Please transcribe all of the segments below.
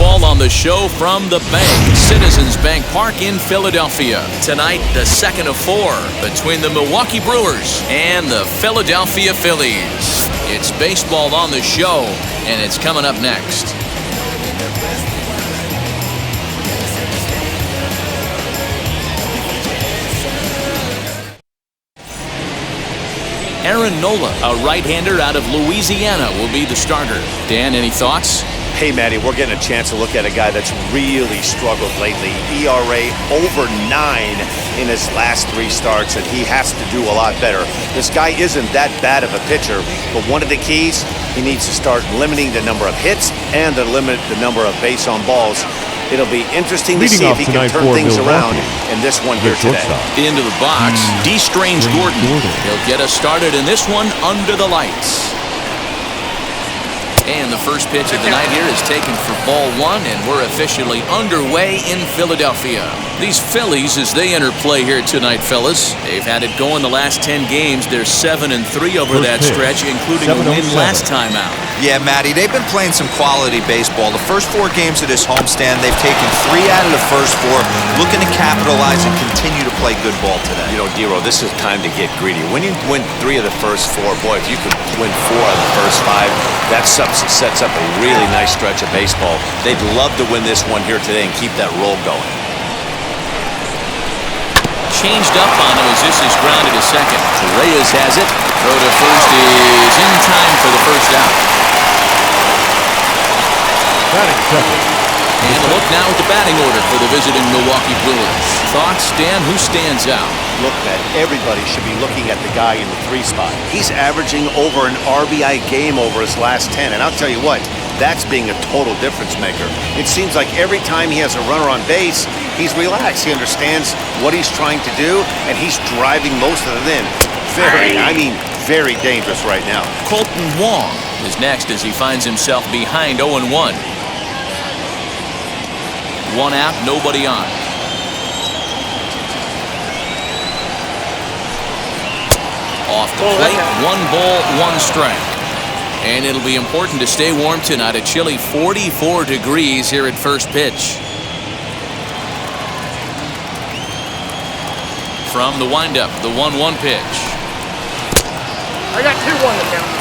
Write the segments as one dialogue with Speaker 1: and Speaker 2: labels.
Speaker 1: Baseball on the show from the bank, Citizens Bank Park in Philadelphia. Tonight, the second of 4 between the Milwaukee Brewers and the Philadelphia Phillies. It's baseball on the show, and it's coming up next. Aaron Nola, a right-hander out of Louisiana, will be the starter. Dan, any thoughts?
Speaker 2: Hey, Matty, we're getting a chance to look at a guy that's really struggled lately. ERA over 9 in his last 3 starts, and he has to do a lot better. This guy isn't that bad of a pitcher, but one of the keys, he needs to start limiting the number of hits and to limit the number of base on balls. It'll be interesting to see if he can turn things around in this one here today.
Speaker 1: Into the box, D. Strange Gordon. He'll get us started in this one under the lights. And the first pitch of the night here is taken for ball 1, and we're officially underway in Philadelphia. These Phillies, as they enter play here tonight, fellas, they've had it going the last 10 games. They're 7-3 over that stretch, including a win last time out.
Speaker 3: Yeah, Matty, they've been playing some quality baseball. The first 4 games of this homestand, they've taken 3 out of the first 4, looking to capitalize and continue to play good ball today.
Speaker 2: You know, Dero, this is time to get greedy. When you win 3 of the first 4, boy, if you could win 4 of the first 5, that sets up a really nice stretch of baseball. They'd love to win this one here today and keep that roll going.
Speaker 1: Changed up on him as this is grounded to second. Reyes has it. Throw to first is in time for the first out.
Speaker 4: Batting second.
Speaker 1: And a look now at the batting order for the visiting Milwaukee Brewers. Thoughts, Dan? Who stands out?
Speaker 2: Look, man, everybody should be looking at the guy in the 3 spot. He's averaging over an RBI game over his last 10, and I'll tell you what, that's being a total difference maker. It seems like every time he has a runner on base, he's relaxed. He understands what he's trying to do, and he's driving most of it in. Very dangerous right now.
Speaker 1: Colton Wong is next as he finds himself behind 0-1. 1 out, nobody on. Off the plate, 1 ball, 1 strike. And it'll be important to stay warm tonight. A chilly 44 degrees here at first pitch. From the windup, the 1-1 pitch.
Speaker 5: I got 2-1 to count.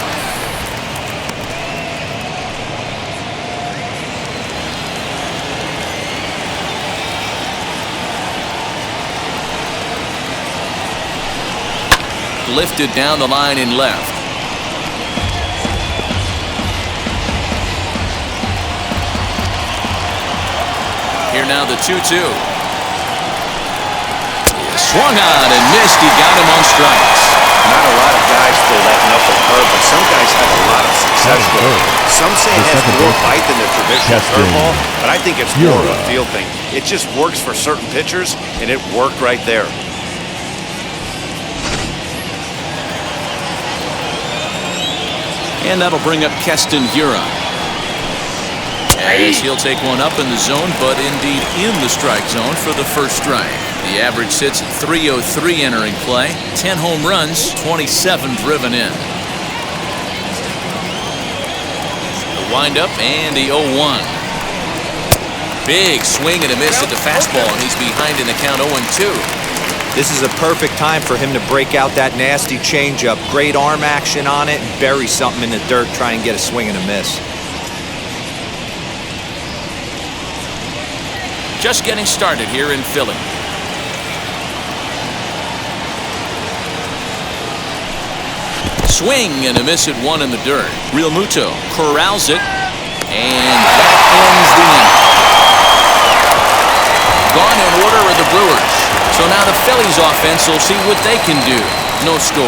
Speaker 1: Lifted down the line in left. Here now the 2-2. Swung on and missed. He got him on strikes.
Speaker 2: Not a lot of guys throw that knuckle curve, but some guys have a lot of success with it. Some say it has more bite than the traditional curveball, but I think it's more of a feel thing. It just works for certain pitchers, and it worked right there.
Speaker 1: And that'll bring up Keston Hiura. As he'll take one up in the zone, but indeed in the strike zone for the first strike. The average sits at 303 entering play. 10 home runs, 27 driven in. The windup and the 0-1. Big swing and a miss at the fastball, and he's behind in the count 0-2.
Speaker 3: This is a perfect time for him to break out that nasty changeup. Great arm action on it and bury something in the dirt, try and get a swing and a miss.
Speaker 1: Just getting started here in Philly. Swing and a miss at 1 in the dirt. Real Muto corrals it, and that ends the inning. Gone in order are the Brewers. So now the Phillies offense will see what they can do. No score.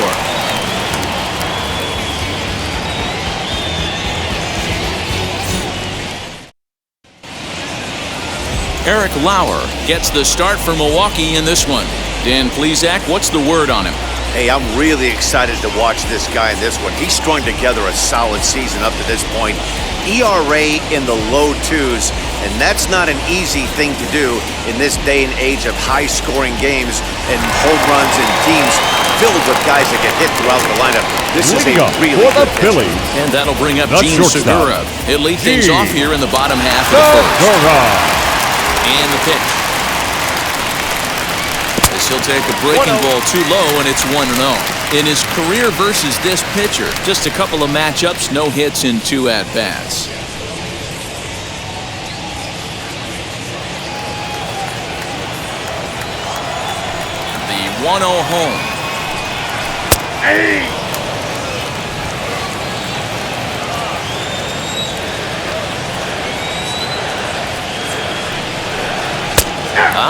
Speaker 1: Eric Lauer gets the start for Milwaukee in this one. Dan Plesac, what's the word on him?
Speaker 2: Hey, I'm really excited to watch this guy in this one. He's strung together a solid season up to this point. ERA in the low 2s, and that's not an easy thing to do in this day and age of high-scoring games and home runs and teams filled with guys that get hit throughout the lineup. This is a really
Speaker 4: for the
Speaker 2: good pitcher.
Speaker 4: Phillies.
Speaker 1: And that'll bring up
Speaker 4: The
Speaker 1: Gene
Speaker 4: shortstop,
Speaker 1: Segura. He'll lead things off here in the bottom half of the first.
Speaker 4: Segura.
Speaker 1: And the pitch. This he'll take a breaking ball too low, and it's 1-0. In his career versus this pitcher, just a couple of matchups, no hits in 2 at-bats. The 1-0 home.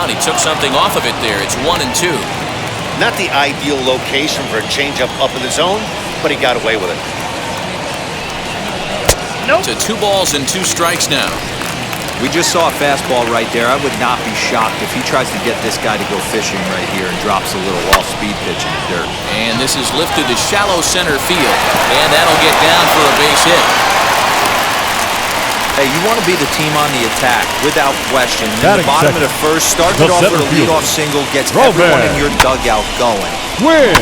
Speaker 1: And he took something off of it there. It's 1-2.
Speaker 2: Not the ideal location for a changeup up in the zone, but he got away with it.
Speaker 5: Nope.
Speaker 1: To 2 balls and 2 strikes now.
Speaker 3: We just saw a fastball right there. I would not be shocked if he tries to get this guy to go fishing right here and drops a little off-speed pitch in the dirt.
Speaker 1: And this is lifted to shallow center field. And that'll get down for a base hit.
Speaker 3: Hey, you want to be the team on the attack, without question. In the
Speaker 4: Batting
Speaker 3: bottom of
Speaker 4: second,
Speaker 3: the first, starts
Speaker 4: the
Speaker 3: it off with
Speaker 4: center
Speaker 3: a
Speaker 4: fielder,
Speaker 3: leadoff single, gets
Speaker 4: Robert.
Speaker 3: everyone in your dugout going.
Speaker 4: Win.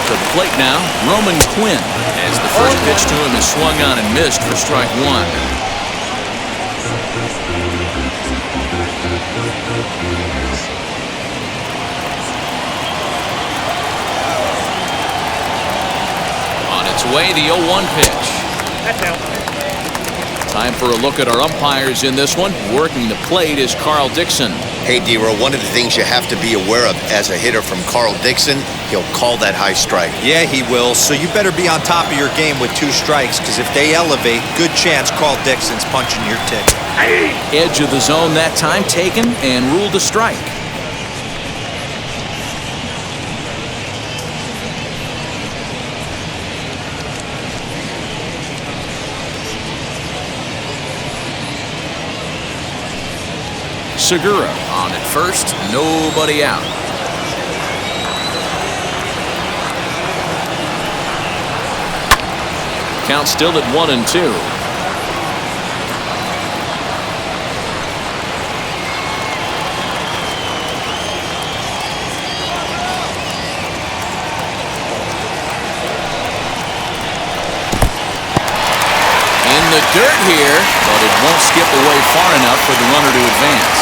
Speaker 1: To the plate now, Roman Quinn, as the first pitch to him is swung on and missed for strike 1. On its way, the 0-1 pitch.
Speaker 5: That's out.
Speaker 1: Time for a look at our umpires in this one. Working the plate is Carl Dixon.
Speaker 2: Hey, D-Row, one of the things you have to be aware of as a hitter from Carl Dixon, he'll call that high strike.
Speaker 3: Yeah, he will. So you better be on top of your game with 2 strikes, because if they elevate, good chance Carl Dixon's punching your ticket.
Speaker 1: Edge of the zone that time taken and ruled a strike. Segura on at first, nobody out. Count still at 1-2. The dirt here, but it won't skip away far enough for the runner to advance.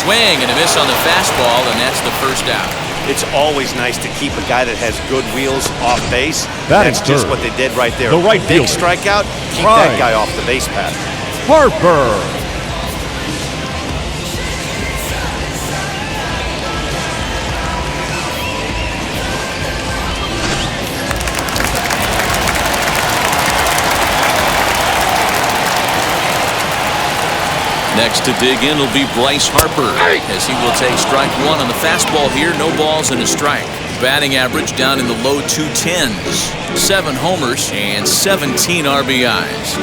Speaker 1: Swing and a miss on the fastball, and that's the first out.
Speaker 2: It's always nice to keep a guy that has good wheels off base.
Speaker 4: That's
Speaker 2: just
Speaker 4: third.
Speaker 2: what they did right there.
Speaker 4: The right
Speaker 2: Big
Speaker 4: fielder.
Speaker 2: strikeout, keep
Speaker 4: Right.
Speaker 2: that guy off the base path.
Speaker 4: Harper.
Speaker 1: Next to dig in will be Bryce Harper, as he will take strike 1 on the fastball here. No balls and a strike. Batting average down in the low 210s. 7 homers and 17 RBIs.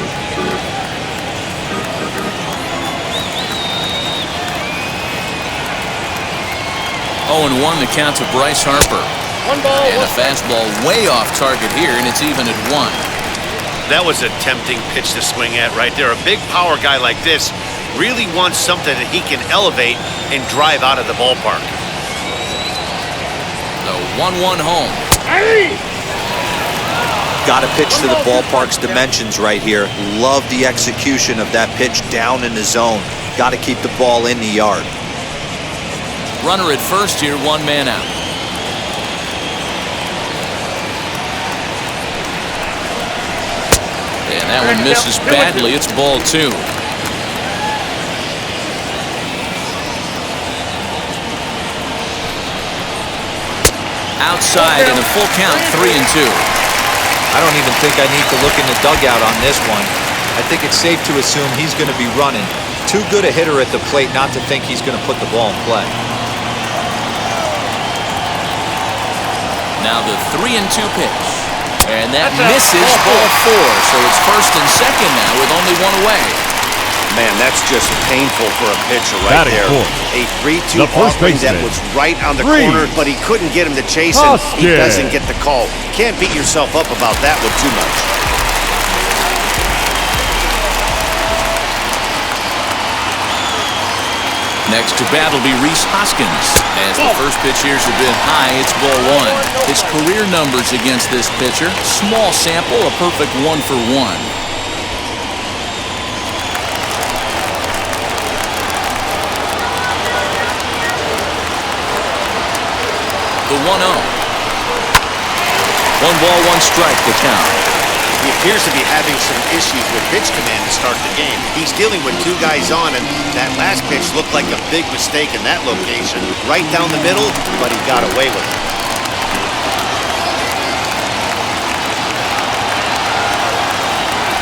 Speaker 1: Oh, and 1 the count to Bryce Harper.
Speaker 5: 1 ball,
Speaker 1: And
Speaker 5: 1
Speaker 1: a fastball way off target here, and it's even at 1.
Speaker 2: That was a tempting pitch to swing at right there. A big power guy like this really wants something that he can elevate and drive out of the ballpark.
Speaker 1: The 1-1 home.
Speaker 3: Got to pitch to the ballpark's dimensions right here. Love the execution of that pitch down in the zone. Got to keep the ball in the yard.
Speaker 1: Runner at first here, 1 man out. And that one misses badly. It's ball 2. Outside and a full count, 3-2.
Speaker 3: I don't even think I need to look in the dugout on this one. I think it's safe to assume he's going to be running. Too good a hitter at the plate not to think he's going to put the ball in play.
Speaker 1: Now the 3-2 pitch. And that misses ball 4. So it's first and second now with only one away.
Speaker 2: Man, that's just painful for a pitcher right there. A 3-2 offering that was right on the corner, but he couldn't get him to chase, and he doesn't get the call. Can't beat yourself up about that one too much.
Speaker 1: Next to bat will be Rhys Hoskins. As the first pitch here's a bit high, it's ball 1. His career numbers against this pitcher, small sample, a perfect 1 for 1. The 1-0. 1 ball, 1 strike to count.
Speaker 2: He appears to be having some issues with pitch command to start the game. He's dealing with 2 guys on, and that last pitch looked like a big mistake in that location. Right down the middle, but he got away with it.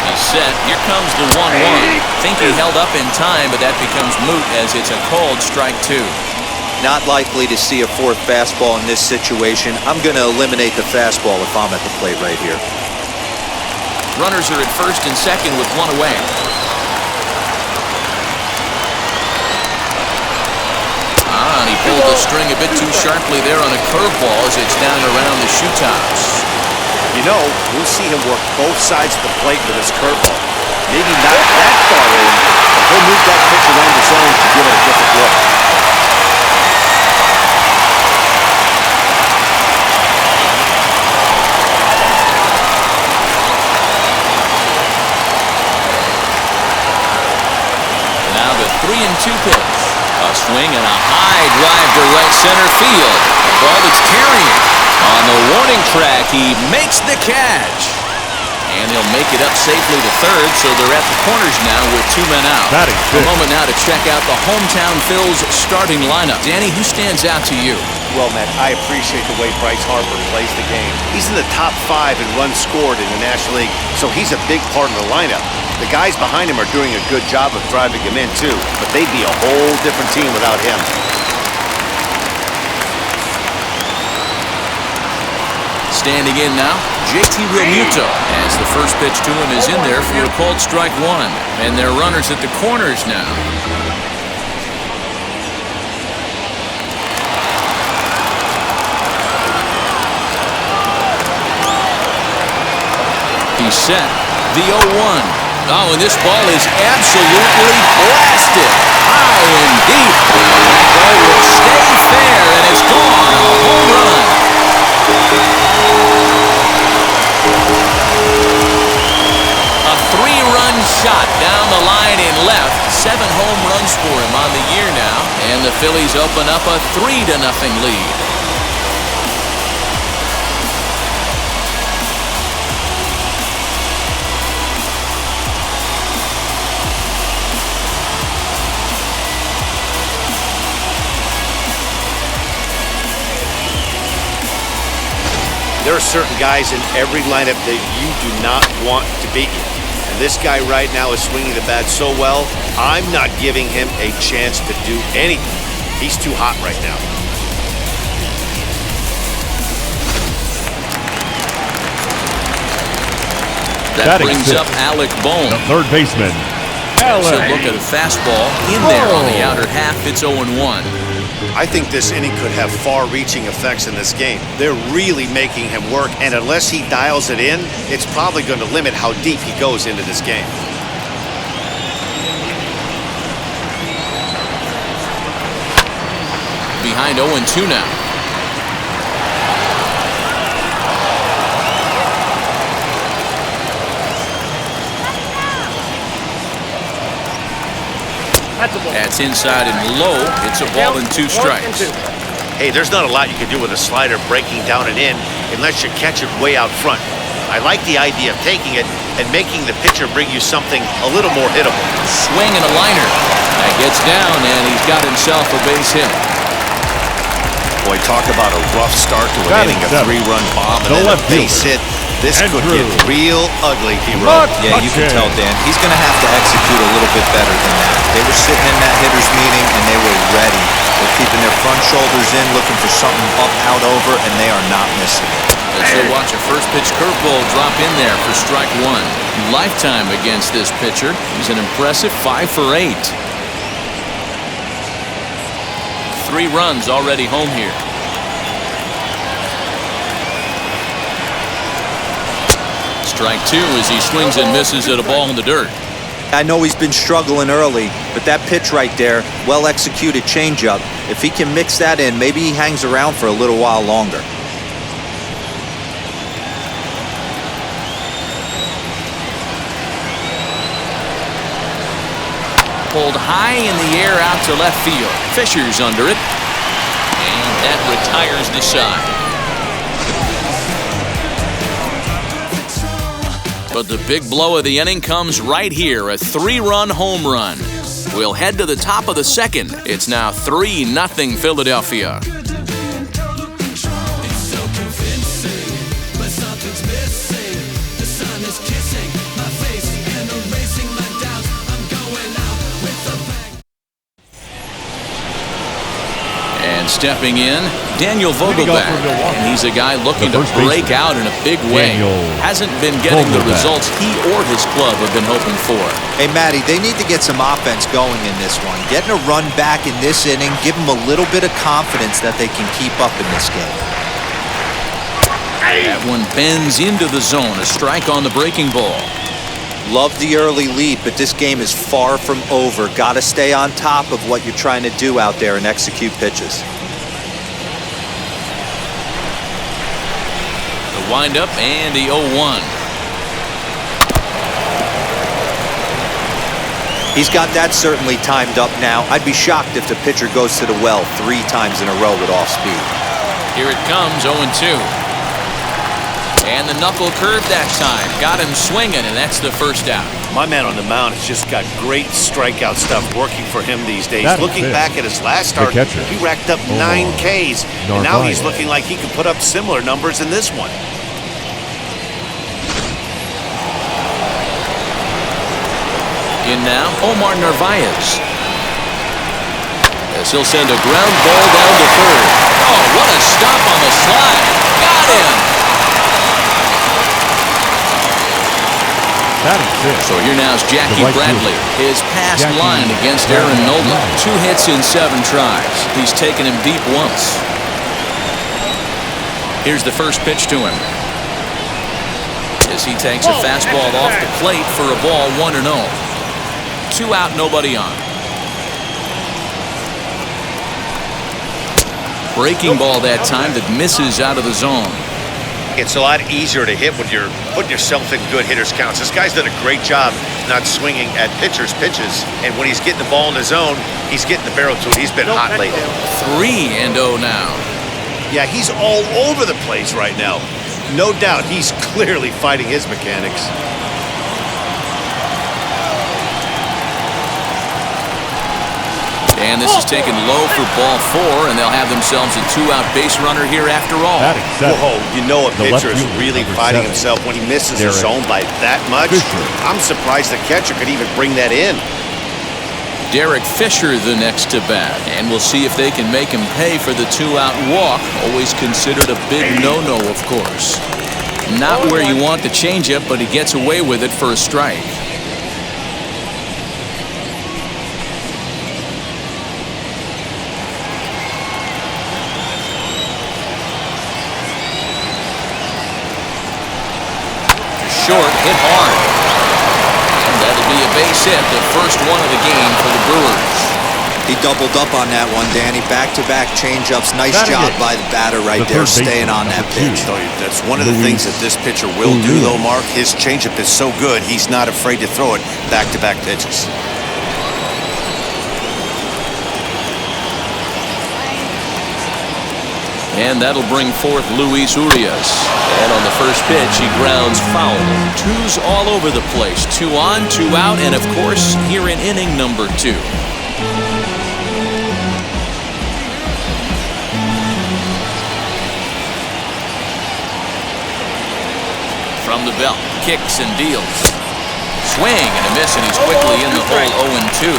Speaker 1: He's set. Here comes the 1-1. Think he held up in time, but that becomes moot as it's a called strike 2.
Speaker 3: Not likely to see a 4th fastball in this situation. I'm going to eliminate the fastball if I'm at the plate right here.
Speaker 1: Runners are at first and second with 1 away. And he pulled the string a bit too sharply there on a curveball as it's down around the shoe tops.
Speaker 2: You know, we'll see him work both sides of the plate with his curveball. Maybe not that far in, but he'll move that pitch around the zone to give it a different look.
Speaker 1: Now the 3-2 pitch. A swing and a high drive to right center field. A ball that's carrying. On the warning track, he makes the catch. And he'll make it up safely to third, so they're at the corners now with 2 men out. A moment now to check out the hometown Phillies starting lineup. Danny, who stands out to you?
Speaker 2: Well, Matt, I appreciate the way Bryce Harper plays the game. He's in the top 5 in runs scored in the National League, so he's a big part of the lineup. The guys behind him are doing a good job of driving him in, too, but they'd be a whole different team without him.
Speaker 1: Standing in now, JT Realmuto, as the first pitch to him is in there for a called strike 1. And they're runners at the corners now. He's set. The 0-1. Oh, and this ball is absolutely blasted. High and deep. That ball will stay fair, and it's gone. A home run. A 3-run shot down the line in left. 7 home runs for him on the year now. And the Phillies open up a 3-0 lead.
Speaker 2: There are certain guys in every lineup that you do not want to beat you. And this guy right now is swinging the bat so well, I'm not giving him a chance to do anything. He's too hot right now.
Speaker 1: That brings up Alec Bohm.
Speaker 4: The third baseman,
Speaker 1: So look at a fastball in there on the outer half. It's 0-1.
Speaker 2: I think this inning could have far-reaching effects in this game. They're really making him work, and unless he dials it in, it's probably going to limit how deep he goes into this game.
Speaker 1: Behind 0-2 now. That's inside and low. It's a ball and 2 strikes.
Speaker 2: Hey, there's not a lot you can do with a slider breaking down and in unless you catch it way out front. I like the idea of taking it and making the pitcher bring you something a little more hittable.
Speaker 1: Swing and a liner. That gets down, and he's got himself a base hit.
Speaker 2: Boy, talk about a rough start to an inning, a 3-run bomb, and then a base hit. This could get real ugly, Hero.
Speaker 3: Yeah, you can tell, Dan. He's going to have to execute a little bit better than that. They were sitting in that hitter's meeting, and they were ready. They're keeping their front shoulders in, looking for something up, out, over, and they are not missing it.
Speaker 1: As you'll watch a first pitch curveball drop in there for strike one. Lifetime against this pitcher. He's an impressive 5 for 8. 3 runs already home here. Strike 2 as he swings and misses at a ball in the dirt.
Speaker 3: I know he's been struggling early, but that pitch right there, well-executed changeup, if he can mix that in, maybe he hangs around for a little while longer.
Speaker 1: Pulled high in the air out to left field. Fisher's under it. And that retires the side. But the big blow of the inning comes right here, a 3-run home run. We'll head to the top of the second. It's now 3-0 Philadelphia. Stepping in, Daniel Vogelback, and he's a guy looking to break out in a big way. Hasn't been getting the results he or his club have been hoping for.
Speaker 3: Hey, Matty, they need to get some offense going in this one. Getting a run back in this inning, give them a little bit of confidence that they can keep up in this game.
Speaker 1: That one bends into the zone, a strike on the breaking ball.
Speaker 3: Love the early lead, but this game is far from over. Got to stay on top of what you're trying to do out there and execute pitches.
Speaker 1: Wind up and the 0-1.
Speaker 3: He's got that certainly timed up now. I'd be shocked if the pitcher goes to the well 3 times in a row with off speed.
Speaker 1: Here it comes, 0-2. And the knuckle curve that time. Got him swinging, and that's the first out.
Speaker 2: My man on the mound has just got great strikeout stuff working for him these days. Looking back at his last start, he racked up 9 Ks. And now he's looking like he can put up similar numbers in this one.
Speaker 1: In now, Omar Narvaez. As he'll send a ground ball down to third. Oh, what a stop on the slide. Got him. So here now is Jackie Bradley. His past line against Aaron Nola. 2 hits in 7 tries. He's taken him deep once. Here's the first pitch to him. As he takes a fastball off the plate for a ball, 1-0. 2 out, nobody on. Breaking ball that time that misses out of the zone.
Speaker 2: It's a lot easier to hit when you're putting yourself in good hitter's counts. This guy's done a great job not swinging at pitchers' pitches. And when he's getting the ball in the zone, he's getting the barrel to it. He's been hot lately.
Speaker 1: 3-0 now.
Speaker 2: Yeah, he's all over the place right now. No doubt he's clearly fighting his mechanics.
Speaker 1: And this is taken low for ball 4, and they'll have themselves a 2-out base runner here after all.
Speaker 2: Whoa, you know a pitcher is really fighting himself when he misses the zone by that much. I'm surprised the catcher could even bring that in.
Speaker 1: Derek Fisher the next to bat, and we'll see if they can make him pay for the 2-out walk. Always considered a big no-no, of course. Not where you want the changeup, but he gets away with it for a strike. Short, hit hard. And that'll be a base hit, the first one of the game for the Brewers.
Speaker 3: He doubled up on that one, Danny. Back-to-back changeups. Nice job by the batter right there, staying on that pitch.
Speaker 2: That's one of the things that this pitcher will do, though, Mark. His changeup is so good, he's not afraid to throw it back-to-back pitches.
Speaker 1: And that'll bring forth Luis Urias. And on the first pitch, he grounds foul. 2s all over the place. 2 on, 2 out, and of course, here in inning number 2. From the belt, kicks and deals. Swing and a miss, and he's quickly in the hole, 0-2.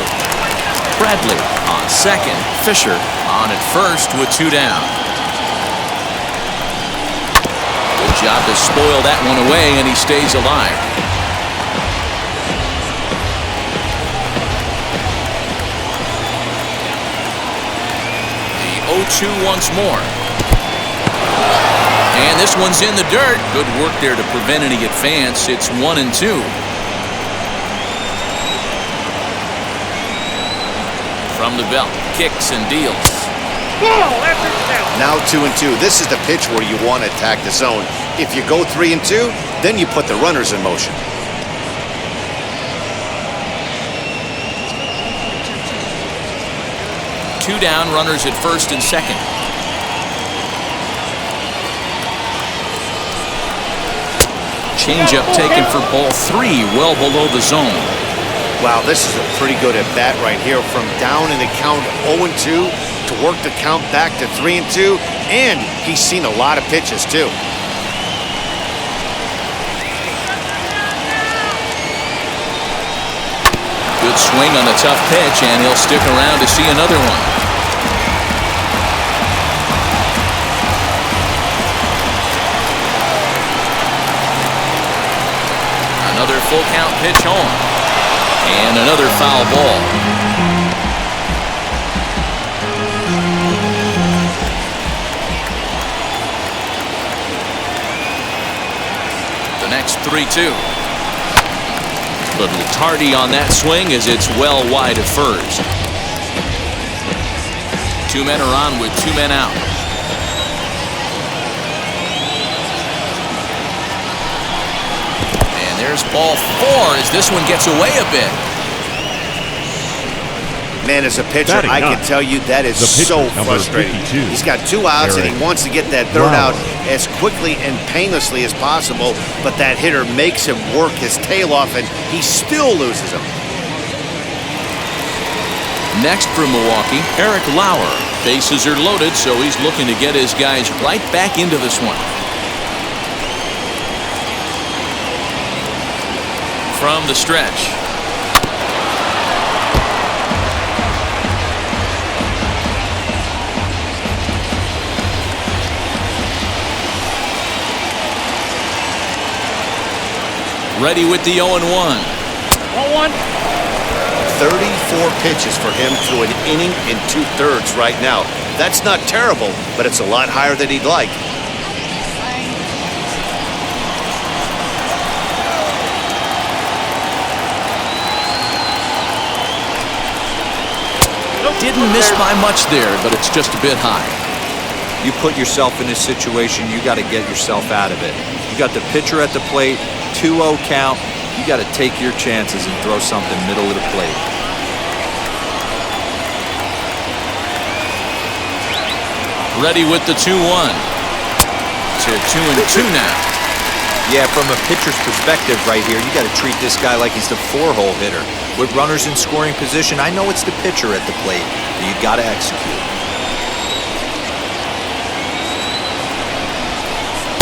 Speaker 1: Bradley on second. Fisher on at first with 2 down. Job to spoil that one away, and he stays alive. The 0-2 once more. And this one's in the dirt. Good work there to prevent any advance. It's 1-2. From the belt, kicks and deals.
Speaker 2: Now 2-2. This is the pitch where you want to attack the zone. If you go 3-2, then you put the runners in motion.
Speaker 1: Two down, runners at first and second. Changeup taken for ball 3, well below the zone.
Speaker 2: Wow, this is a pretty good at bat right here. From down in the count 0-2 to work the count back to 3-2, and he's seen a lot of pitches too.
Speaker 1: Good swing on the tough pitch, and he'll stick around to see another one. Another full count pitch home. And another foul ball. The next 3-2. Little tardy on that swing as it's well wide of first. Two men are on with two men out. And there's ball 4 as this one gets away a bit.
Speaker 2: Man, as a pitcher, I can tell you that is so frustrating. He's got 2 outs and he wants to get that 3rd out as quickly and painlessly as possible, but that hitter makes him work his tail off and he still loses him.
Speaker 1: Next for Milwaukee, Eric Lauer. Bases are loaded, so he's looking to get his guys right back into this one. From the stretch. Ready with the 0-1.
Speaker 5: 1-1.
Speaker 2: 34 pitches for him through an inning and 2/3 right now. That's not terrible, but it's a lot higher than he'd like.
Speaker 1: Didn't miss by much there, but it's just a bit high.
Speaker 3: You put yourself in this situation, you got to get yourself out of it. You got the pitcher at the plate, 2-0 count. You got to take your chances and throw something middle of the plate.
Speaker 1: Ready with the 2-1. To 2-2 now.
Speaker 3: Yeah, from a pitcher's perspective right here, you got to treat this guy like he's the 4-hole hitter. With runners in scoring position, I know it's the pitcher at the plate, but you got to execute.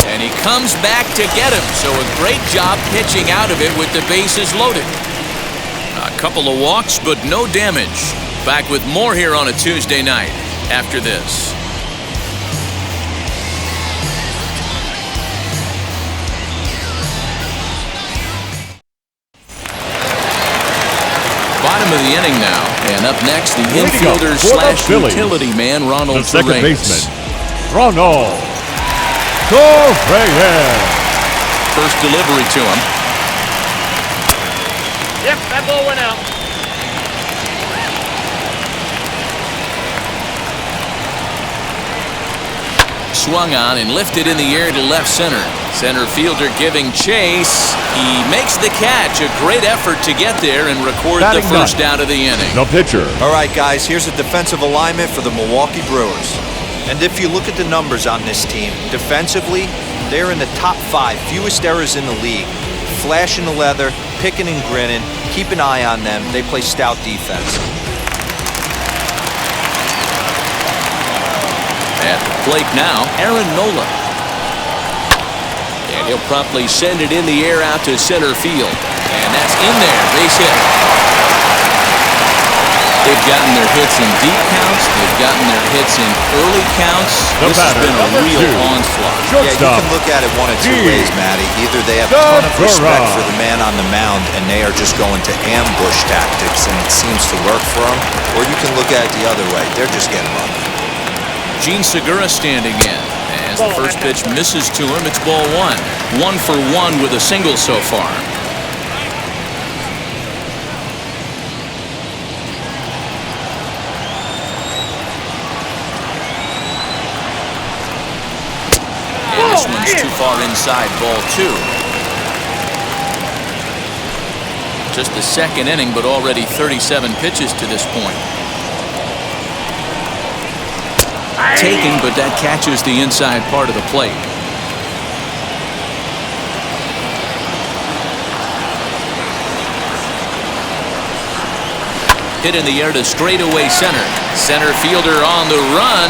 Speaker 1: And he comes back to get him, so a great job pitching out of it with the bases loaded. A couple of walks, but no damage. Back with more here on a Tuesday night after this. Bottom of the inning now, and up next, the infielder slash utility man, Ronald
Speaker 4: the second
Speaker 1: Torres.
Speaker 4: baseman, Ronald Torres.
Speaker 1: First delivery to him.
Speaker 5: Yep, that ball went out.
Speaker 1: Swung on and lifted in the air to left center. Center fielder giving chase. He makes the catch. A great effort to get there and record the first out of the inning.
Speaker 4: The pitcher.
Speaker 3: All right, guys, here's a defensive alignment for the Milwaukee Brewers. And if you look at the numbers on this team, defensively, they're in the top 5, fewest errors in the league. Flashing the leather, picking and grinning. Keep an eye on them. They play stout defense.
Speaker 1: At the plate now, Aaron Nola. And he'll promptly send it in the air out to center field. And that's in there, base hit. They've gotten their hits in deep counts. They've gotten their hits in early counts. This has been a real onslaught.
Speaker 3: Yeah, you can look at it one of two ways, Matty. Either they have a ton of respect for the man on the mound and they are just going to ambush tactics and it seems to work for them, or you can look at it the other way. They're just getting run.
Speaker 1: Gene Segura standing in. As the first pitch misses to him, it's ball one. 1 for 1 with a single so far. And this one's too far inside, ball 2. Just the second inning, but already 37 pitches to this point. Taken, but that catches the inside part of the plate. Hit in the air to straightaway center. Center fielder on the run.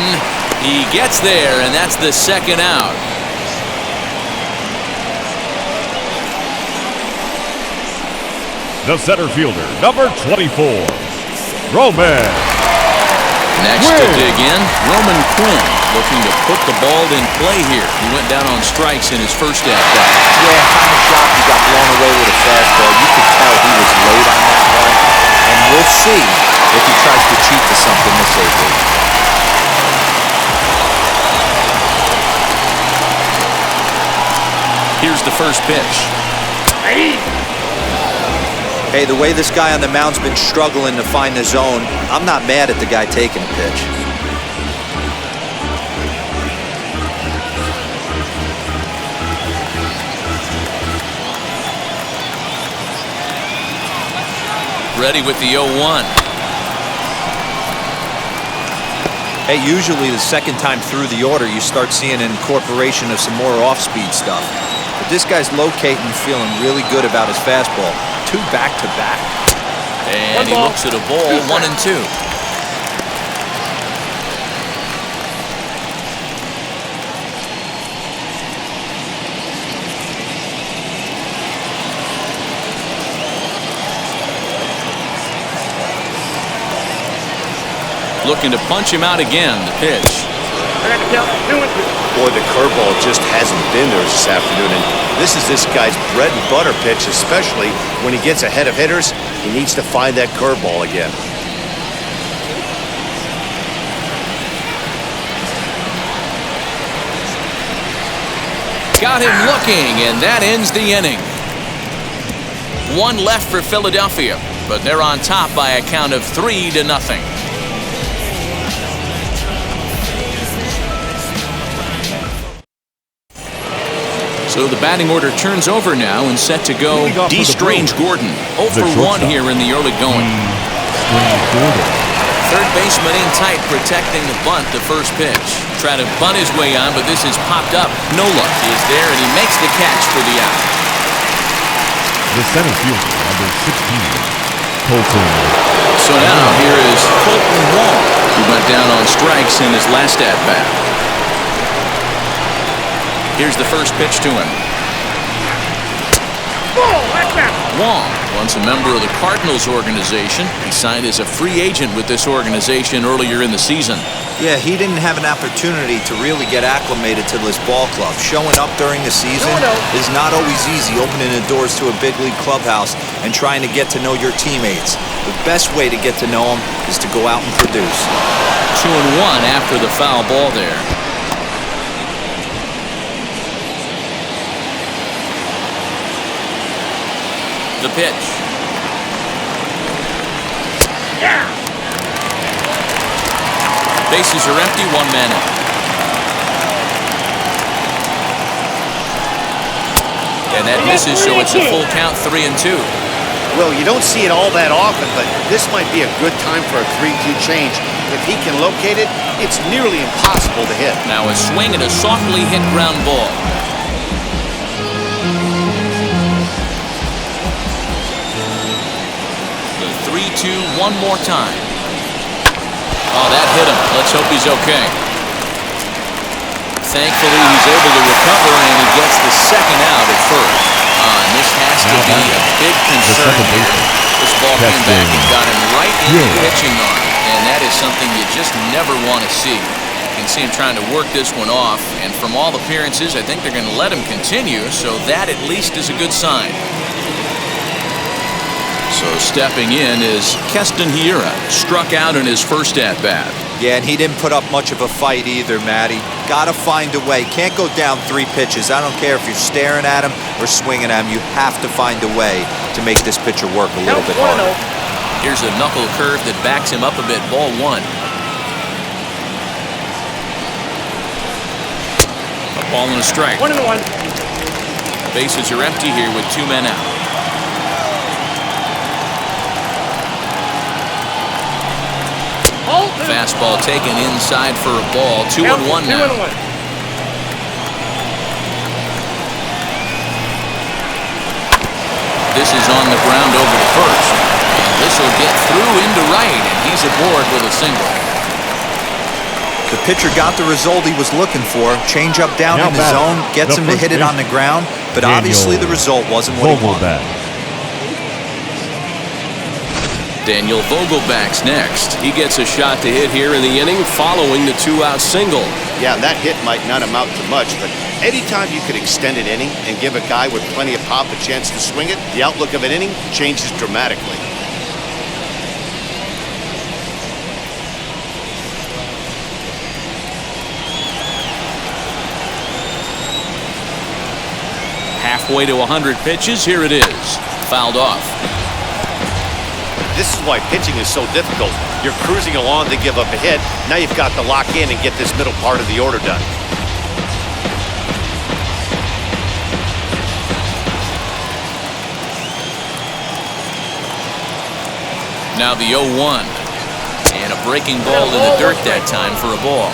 Speaker 1: He gets there, and that's the second out.
Speaker 4: The center fielder, number 24, Roman.
Speaker 1: Next to dig in, Roman Quinn, looking to put the ball in play here. He went down on strikes in his first at-bat.
Speaker 3: Yeah, kind of shocked he got blown away with a fastball. You could tell he was late on that one. And we'll see if he tries to cheat to something this early.
Speaker 1: Here's the first pitch.
Speaker 3: Hey, the way this guy on the mound's been struggling to find the zone, I'm not mad at the guy taking a pitch.
Speaker 1: Ready with the 0-1.
Speaker 3: Hey, usually the second time through the order, you start seeing an incorporation of some more off-speed stuff. But this guy's locating, feeling really good about his fastball. 2 back-to-back.
Speaker 1: And he looks at a ball, 1-2. Looking to punch him out again, the pitch.
Speaker 2: Boy, the curveball just hasn't been there this afternoon, and this is this guy's bread and butter pitch, especially when he gets ahead of hitters. He needs to find that curveball again.
Speaker 1: Got him looking, and that ends the inning. 1 left for Philadelphia, but they're on top by a count of 3-0. So the batting order turns over now and set to go D. Strange Gordon. 0 for 1 here in the early going. Third baseman in tight, protecting the bunt, the first pitch. Try to bunt his way on, but this is popped up. No luck. He is there, and he makes the catch for the out.
Speaker 4: The center fielder, number 16, Colton.
Speaker 1: So now here is Colton Wong, who went down on strikes in his last at-bat. Here's the first pitch to him. Wong, once a member of the Cardinals organization, he signed as a free agent with this organization earlier in the season.
Speaker 3: Yeah, he didn't have an opportunity to really get acclimated to this ball club. Showing up during the season is not always easy, opening the doors to a big league clubhouse and trying to get to know your teammates. The best way to get to know them is to go out and produce.
Speaker 1: 2-1 after the foul ball there. The pitch. Bases are empty, 1 man out. And that misses, so it's a full count, 3-2.
Speaker 2: Well, you don't see it all that often, but this might be a good time for a 3-2 change. If he can locate it, it's nearly impossible to hit.
Speaker 1: Now a swing and a softly hit ground ball. The 3-2 one more time. Oh, that hit him. Let's hope he's okay. Thankfully, he's able to recover, and he gets the second out at first. And this has to be a big concern here. This ball came back and got him right in the
Speaker 4: Yeah.
Speaker 1: pitching arm, and that is something you just never want to see. You can see him trying to work this one off, and from all appearances, I think they're going to let him continue, so that at least is a good sign. So stepping in is Keston Hiura, struck out in his first at-bat.
Speaker 3: Yeah, and he didn't put up much of a fight either, Matty. Gotta find a way. Can't go down 3 pitches. I don't care if you're staring at him or swinging at him. You have to find a way to make this pitcher work a little bit harder.
Speaker 1: Here's a knuckle curve that backs him up a bit. Ball 1. A ball and a strike.
Speaker 5: 1-1.
Speaker 1: Bases are empty here with 2 men out. Fastball taken inside for a ball. 2-1 now.
Speaker 5: 2-1.
Speaker 1: This is on the ground over to first. And this will get through into right, and he's aboard with a single.
Speaker 3: The pitcher got the result he was looking for. Change up down in the zone, gets him to hit it on the ground, but obviously the result wasn't what he wanted.
Speaker 1: Daniel Vogelback's next. He gets a shot to hit here in the inning following the 2-out single.
Speaker 2: Yeah, that hit might not amount to much, but anytime you could extend an inning and give a guy with plenty of pop a chance to swing it, the outlook of an inning changes dramatically.
Speaker 1: Halfway to 100 pitches. Here it is. Fouled off.
Speaker 2: This is why pitching is so difficult. You're cruising along to give up a hit. Now you've got to lock in and get this middle part of the order done.
Speaker 1: Now the 0-1. And a breaking ball in the dirt that time for a ball.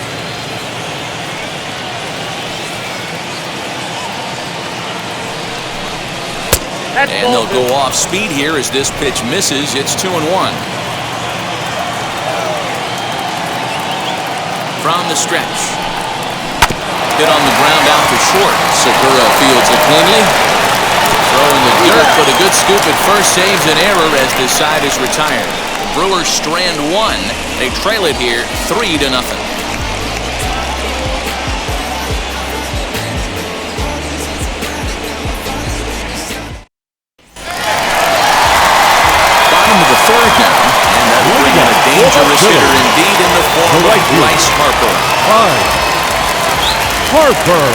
Speaker 1: And they'll go off speed here as this pitch misses. It's 2-1. From the stretch. Hit on the ground out to short. Segura fields it cleanly. Throw in the dirt, but a good scoop at first saves an error as this side is retired. The Brewers strand 1. They trail it here 3-0. Dangerous hitter indeed in the form of Bryce Harper.
Speaker 4: Harper.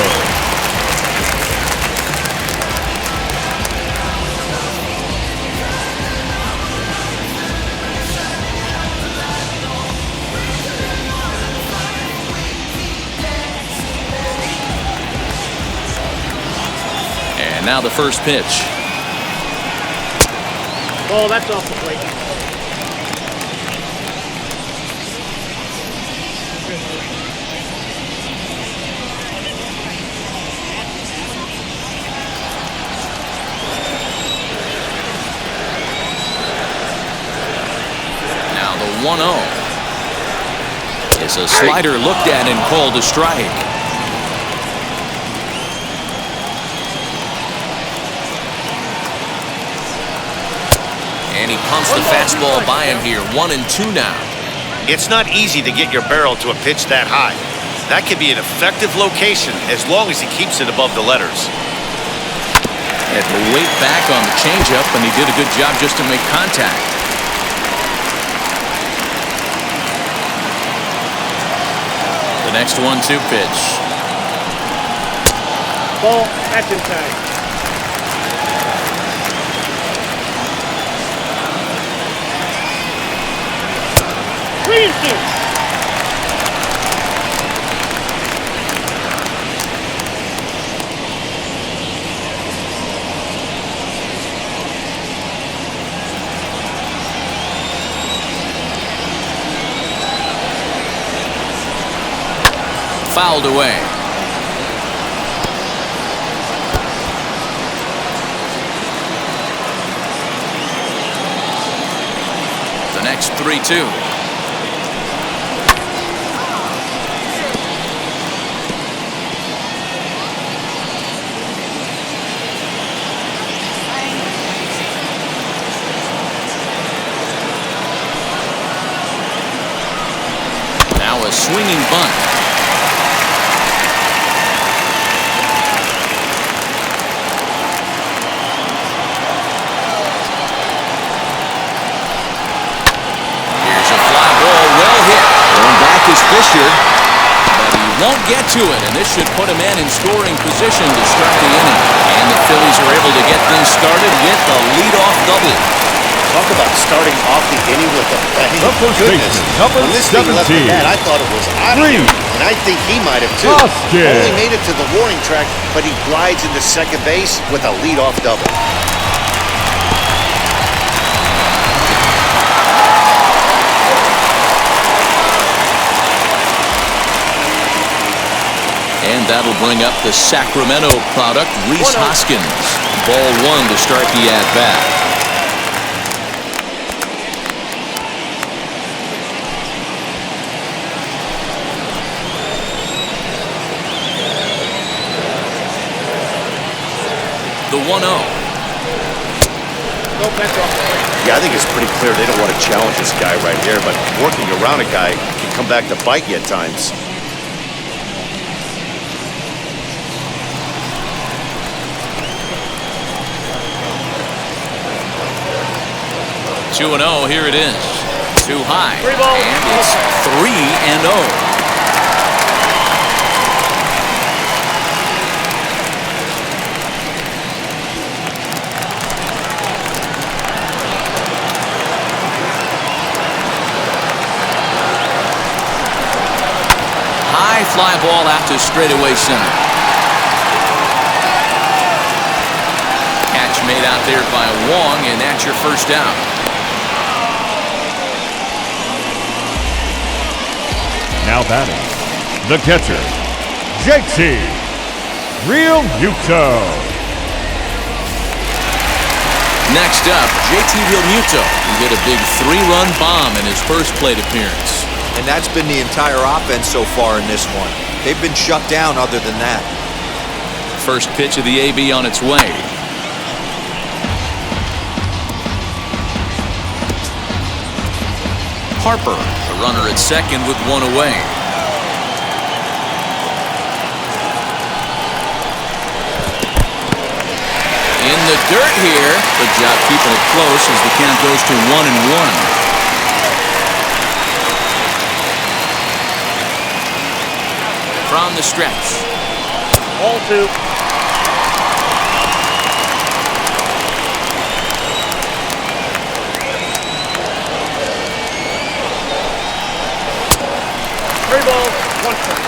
Speaker 1: And now the first pitch.
Speaker 5: Oh, that's off the plate.
Speaker 1: Now the 1-0. It's a slider looked at and called a strike. And he pumps the fastball by him here. 1-2 now.
Speaker 2: It's not easy to get your barrel to a pitch that high. That can be an effective location as long as he keeps it above the letters.
Speaker 1: Had to wait back on the changeup, and he did a good job just to make contact. The next 1-2 pitch.
Speaker 5: Ball, that's inside.
Speaker 1: Fouled away. The next 3-2. a swinging bunt. Here's a fly ball, well hit. Going back is Fisher, but he won't get to it, and this should put a man in scoring position to start the inning. And the Phillies are able to get things started with a leadoff double.
Speaker 2: Talk about starting off the inning with a bang.
Speaker 4: The first
Speaker 2: Goodness.
Speaker 4: baseman, number
Speaker 2: When this thing left the
Speaker 4: 17.
Speaker 2: bat, I thought it was out of here, and I think he might have too.
Speaker 4: Hoskins.
Speaker 2: Only made it to the warning track, but he glides into second base with a leadoff double.
Speaker 1: And that'll bring up the Sacramento product, Rhys Hoskins. Ball one to start the at-bat. The 1-0.
Speaker 5: Nope, that's off the plate.
Speaker 2: Yeah, I think it's pretty clear they don't want to challenge this guy right here, but working around a guy can come back to bite you at times.
Speaker 1: Two and 0, here it is. Too high.
Speaker 5: Three balls.
Speaker 1: And it's 3-0. High fly ball out to straightaway center. Catch made out there by Wong, and that's your first down.
Speaker 4: Now batting, the catcher, JT Realmuto.
Speaker 1: Next up, JT Realmuto, who hit a big 3-run bomb in his first plate appearance.
Speaker 3: And that's been the entire offense so far in this one. They've been shut down other than that.
Speaker 1: First pitch of the AB on its way. Harper, the runner at second with one away. In the dirt here. Good job keeping it close as the count goes to 1-1. From the stretch.
Speaker 5: Ball two. Three balls, one strike.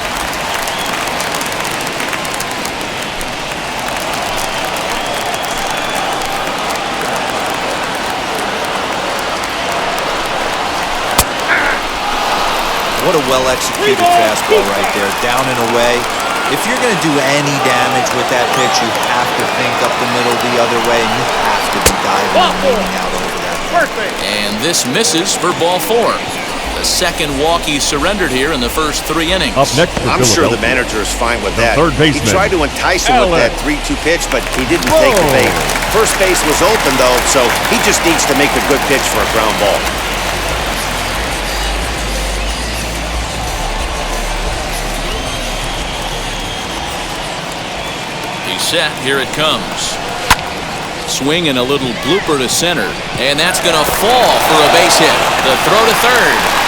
Speaker 3: What a well-executed fastball right there, down and away. If you're going to do any damage with that pitch, you have to think up the middle the other way, and you have to be diving and leaning out over that.
Speaker 5: First base.
Speaker 1: And this misses for ball four. The second walk he surrendered here in the first 3 innings.
Speaker 4: Up next for
Speaker 2: I'm sure the
Speaker 4: Philadelphia,
Speaker 2: manager is fine with
Speaker 4: the
Speaker 2: that.
Speaker 4: third
Speaker 2: He
Speaker 4: baseman,
Speaker 2: tried to entice him with that 3-2 pitch, but he didn't take the bait. First base was open, though, so he just needs to make a good pitch for a ground ball.
Speaker 1: He's set. Here it comes. Swing and a little blooper to center. And that's going to fall for a base hit. The throw to third.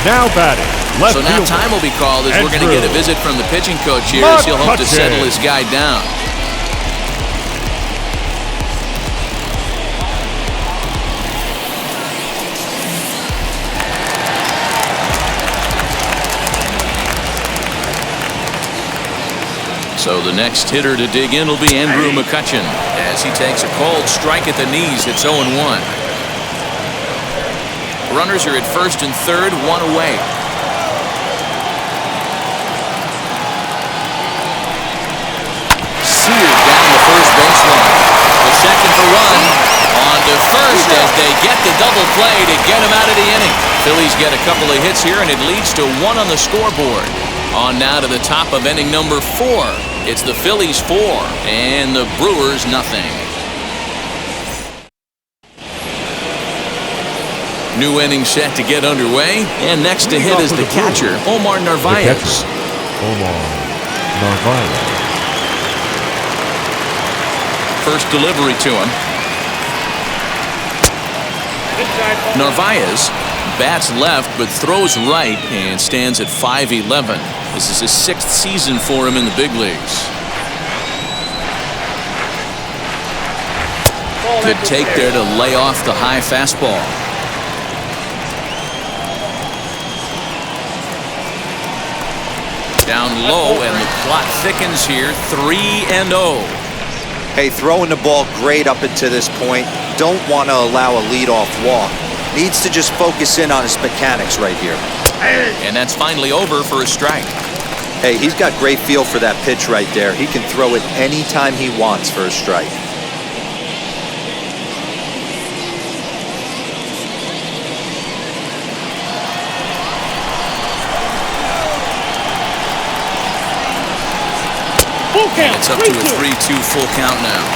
Speaker 4: now batting, left
Speaker 1: So now
Speaker 4: fielder,
Speaker 1: time will be called as we're going to get a visit from the pitching coach here as he'll hope to settle his guy down. So the next hitter to dig in will be Andrew McCutchen as he takes a cold strike at the knees. It's 0-1. Runners are at first and third, one away. Seared down the first baseline. The second to run on to first as they get the double play to get him out of the inning. Phillies get a couple of hits here and it leads to 1 on the scoreboard. On now to the top of inning number 4. It's the Phillies 4 and the Brewers nothing. New inning set to get underway, and next to hit is the catcher, Omar Narvaez.
Speaker 4: Omar Narvaez.
Speaker 1: First delivery to him. Narvaez bats left but throws right and stands at 5'11". This is his 6th season for him in the big leagues. Good take there to lay off the high fastball. Down low, and the plot thickens here. 3-0.
Speaker 3: Hey, throwing the ball great up until this point. Don't want to allow a leadoff walk. Needs to just focus in on his mechanics right here.
Speaker 1: And that's finally over for a strike.
Speaker 3: Hey, he's got great feel for that pitch right there. He can throw it anytime he wants for a strike.
Speaker 1: And it's up to a 3-2 full count now.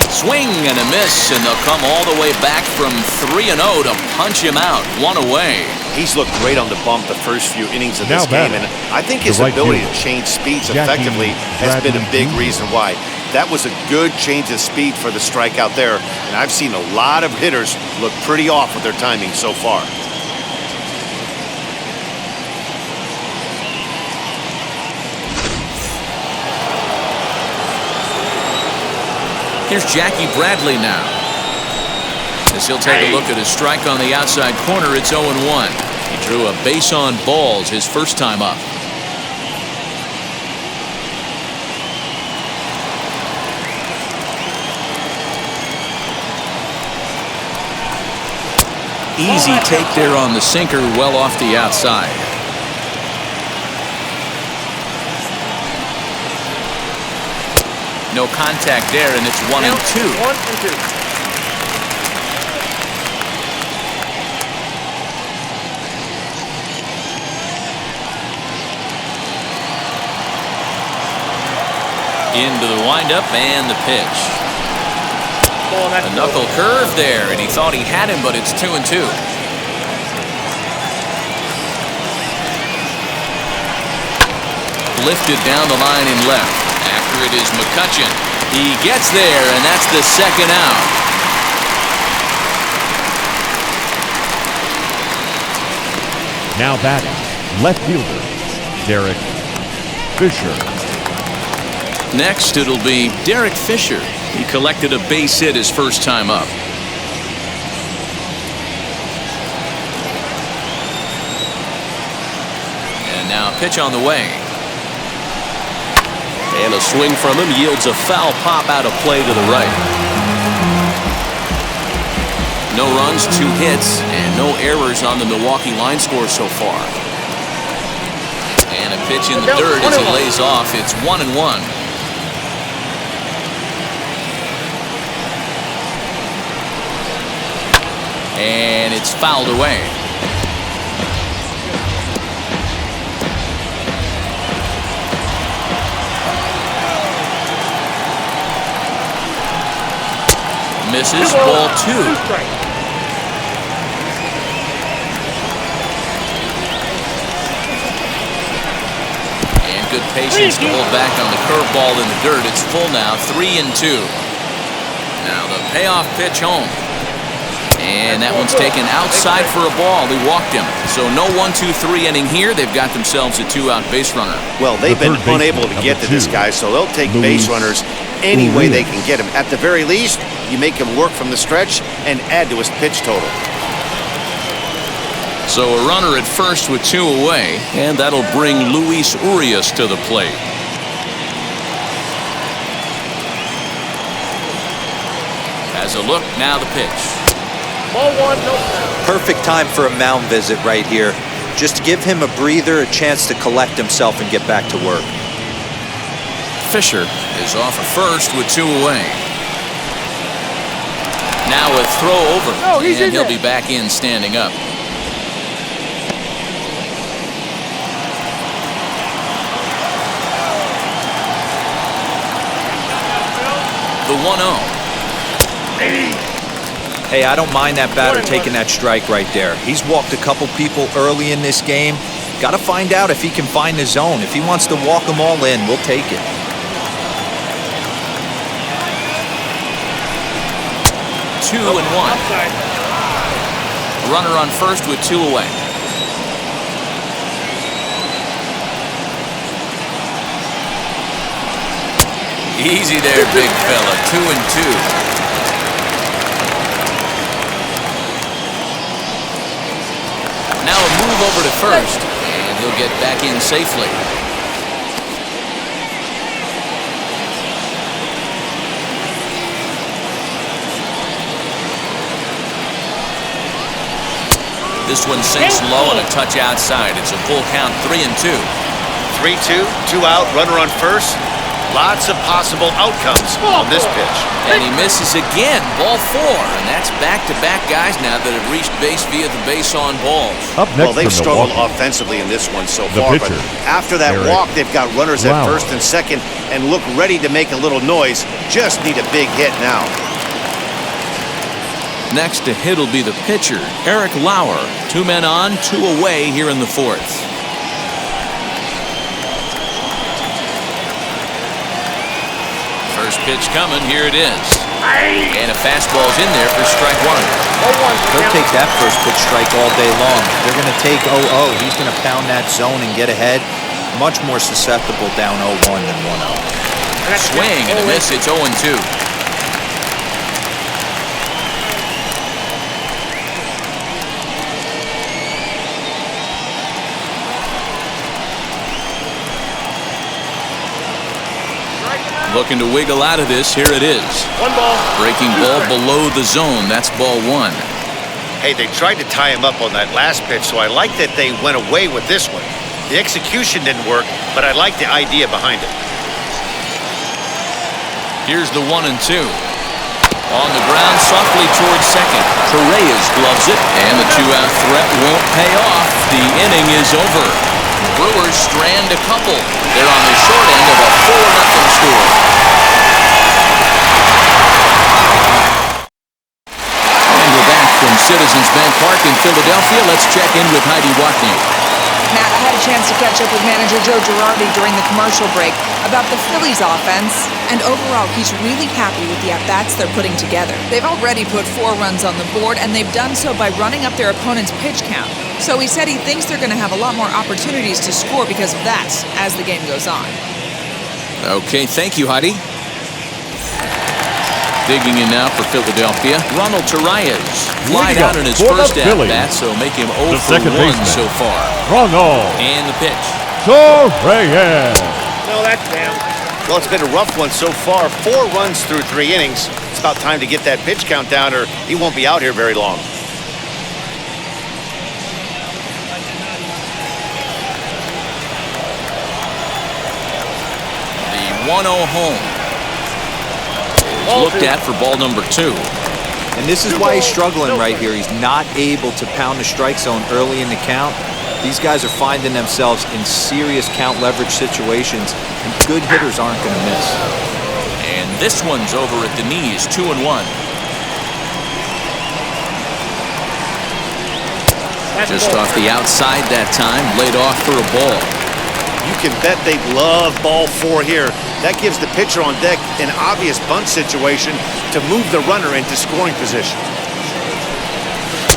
Speaker 1: Swing and a miss, and they'll come all the way back from 3-0 to punch him out. One away.
Speaker 2: He's looked great on the bump the first few innings of this
Speaker 4: Now
Speaker 2: game,
Speaker 4: batting,
Speaker 2: and I think his
Speaker 4: the right
Speaker 2: ability
Speaker 4: fielder,
Speaker 2: to change speeds
Speaker 4: Jackie
Speaker 2: effectively has been a big
Speaker 4: Bradley
Speaker 2: reason why. That was a good change of speed for the strikeout there, and I've seen a lot of hitters look pretty off with their timing so far.
Speaker 1: Here's Jackie Bradley now. As he'll take a look at his strike on the outside corner, it's 0-1. He drew a base on balls his first time up. Easy take there on the sinker, well off the outside. No contact there, and it's 1-2.
Speaker 5: 1-2.
Speaker 1: Into the windup and the pitch. A knuckle curve there, and he thought he had him, but it's 2-2. Lifted down the line in left. After it is McCutchen. He gets there, and that's the second out.
Speaker 4: Now batting, left fielder, Derek Fisher.
Speaker 1: Next, it'll be Derek Fisher. He collected a base hit his first time up. And now a pitch on the way. And a swing from him yields a foul pop out of play to the right. No runs, 2 hits, and no errors on the Milwaukee line score so far. And a pitch in the dirt as he lays off. It's 1-1. And it's fouled away. Misses, ball 2. And good patience to hold back on the curveball in the dirt. It's full now, 3-2. Now the payoff pitch home. And that one's taken outside for a ball. He walked him. So no 1-2-3 inning here. They've got themselves a 2-out base runner.
Speaker 2: Well, they've been unable to get to this guy, so they'll take base runners any way they can get him. At the very least, you make him work from the stretch and add to his pitch total.
Speaker 1: So a runner at first with 2 away, and that'll bring Luis Urias to the plate. As a look, now the pitch.
Speaker 5: Ball 1, no sound.
Speaker 3: Perfect time for a mound visit right here. Just to give him a breather, a chance to collect himself and get back to work.
Speaker 1: Fisher is off at first with 2 away. Now a throw over, and he'll be back in standing up. the 1-0.
Speaker 3: Hey, I don't mind that batter taking that strike right there. He's walked a couple people early in this game. Got to find out if he can find the zone. If he wants to walk them all in, we'll take it.
Speaker 1: 2-1. Runner on first with 2 away. Easy there, big fella. 2-2. Now a move over to first, and he'll get back in safely. This one sinks low on a touch outside. It's a full count, 3-2.
Speaker 2: 3-2, 2 out, runner on first. Lots of possible outcomes on this pitch.
Speaker 1: And he misses again, ball 4. And that's back-to-back guys now that have reached base via the base on balls.
Speaker 4: Up next
Speaker 2: Well, they've
Speaker 4: from
Speaker 2: struggled
Speaker 4: Milwaukee,
Speaker 2: offensively in this one so
Speaker 4: the
Speaker 2: far. But
Speaker 4: pitcher,
Speaker 2: after that
Speaker 4: Eric
Speaker 2: walk, they've got runners at
Speaker 4: Lauer.
Speaker 2: first and second and look ready to make a little noise. Just need a big hit now.
Speaker 1: Next to hit will be the pitcher, Eric Lauer. 2 men on, 2 away here in the 4th. First pitch coming, here it is. And a fastball's in there for strike 1.
Speaker 3: He'll take that first pitch strike all day long. They're going to take 0-0. He's going to pound that zone and get ahead. Much more susceptible down 0-1 than 1-0.
Speaker 1: Swing and a miss, it's 0-2. Looking to wiggle out of this. Here it is.
Speaker 5: 1 ball.
Speaker 1: Breaking ball below the zone. That's ball 1.
Speaker 2: Hey, they tried to tie him up on that last pitch, so I like that they went away with this one. The execution didn't work, but I like the idea behind it.
Speaker 1: Here's the 1-2. On the ground, softly towards second. Correa's gloves it, and the 2-out threat won't pay off. The inning is over. Brewers strand a couple. They're on the short end of a 4-0 score. And we're back from Citizens Bank Park in Philadelphia. Let's check in with Heidi Watney.
Speaker 6: Matt, I had a chance to catch up with manager Joe Girardi during the commercial break about the Phillies offense, and overall, he's really happy with the at-bats they're putting together. They've already put 4 runs on the board, and they've done so by running up their opponent's pitch count. So he said he thinks they're going to have a lot more opportunities to score because of that as the game goes on.
Speaker 1: Okay, thank you, Heidi. Digging in now for Philadelphia, Ronald Torreyes. Flied out in his first at-bat, so make him 0 for 1 so far.
Speaker 4: Ronald
Speaker 1: And the pitch.
Speaker 4: Torreyes.
Speaker 5: No, that's down.
Speaker 2: Well, it's been a rough one so far. 4 runs through 3 innings. It's about time to get that pitch count down or he won't be out here very long.
Speaker 1: The 1-0 home. Looked at for ball number 2.
Speaker 3: And this is why he's struggling right here. He's not able to pound the strike zone early in the count. These guys are finding themselves in serious count leverage situations, and good hitters aren't going to miss.
Speaker 1: And this one's over at the knees, 2-1. Just off the outside that time, laid off for a ball.
Speaker 2: You can bet they love ball 4 here. That gives the pitcher on deck an obvious bunt situation to move the runner into scoring position.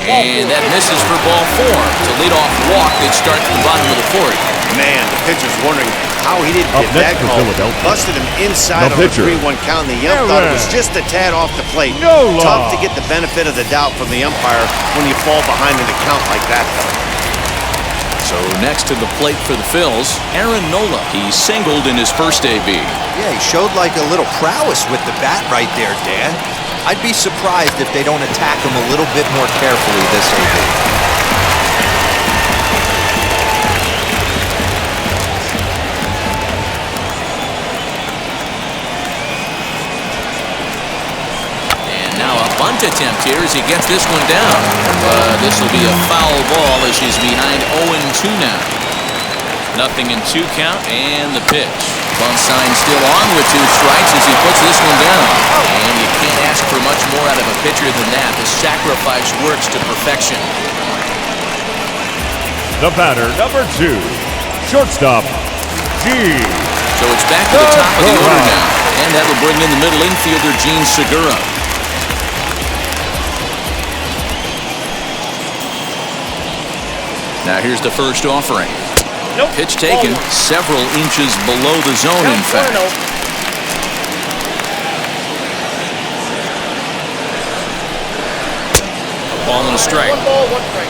Speaker 1: And that misses for ball 4. It's a leadoff walk that starts the bottom of the 4th.
Speaker 2: Man, the pitcher's wondering how he didn't
Speaker 4: Up
Speaker 2: get that
Speaker 4: next for
Speaker 2: call.
Speaker 4: Philadelphia,
Speaker 2: Busted him inside
Speaker 4: the
Speaker 2: on
Speaker 4: pitcher,
Speaker 2: the 3-1 count. The ump thought it was just a tad off the plate.
Speaker 4: Nola.
Speaker 2: Tough to get the benefit of the doubt from the umpire when you fall behind in a count like that, though.
Speaker 1: So next to the plate for the Phils, Aaron Nola. He singled in his first AB.
Speaker 3: Yeah, he showed like a little prowess with the bat right there, Dan. I'd be surprised if they don't attack him a little bit more carefully this AB.
Speaker 1: Bunt attempt here as he gets this one down. This will be a foul ball as he's behind 0-2 now. 0-2 count, and the pitch. Bunt sign still on with 2 strikes as he puts this one down. And you can't ask for much more out of a pitcher than that. The sacrifice works to perfection.
Speaker 4: The batter, number 2, shortstop, G.
Speaker 1: So it's back to the top of the order now. And that will bring in the middle infielder, Gene Segura. Now here's the first offering.
Speaker 5: Nope.
Speaker 1: Pitch taken several inches below the zone, in fact. A ball and a strike.
Speaker 5: 1 ball, 1 strike.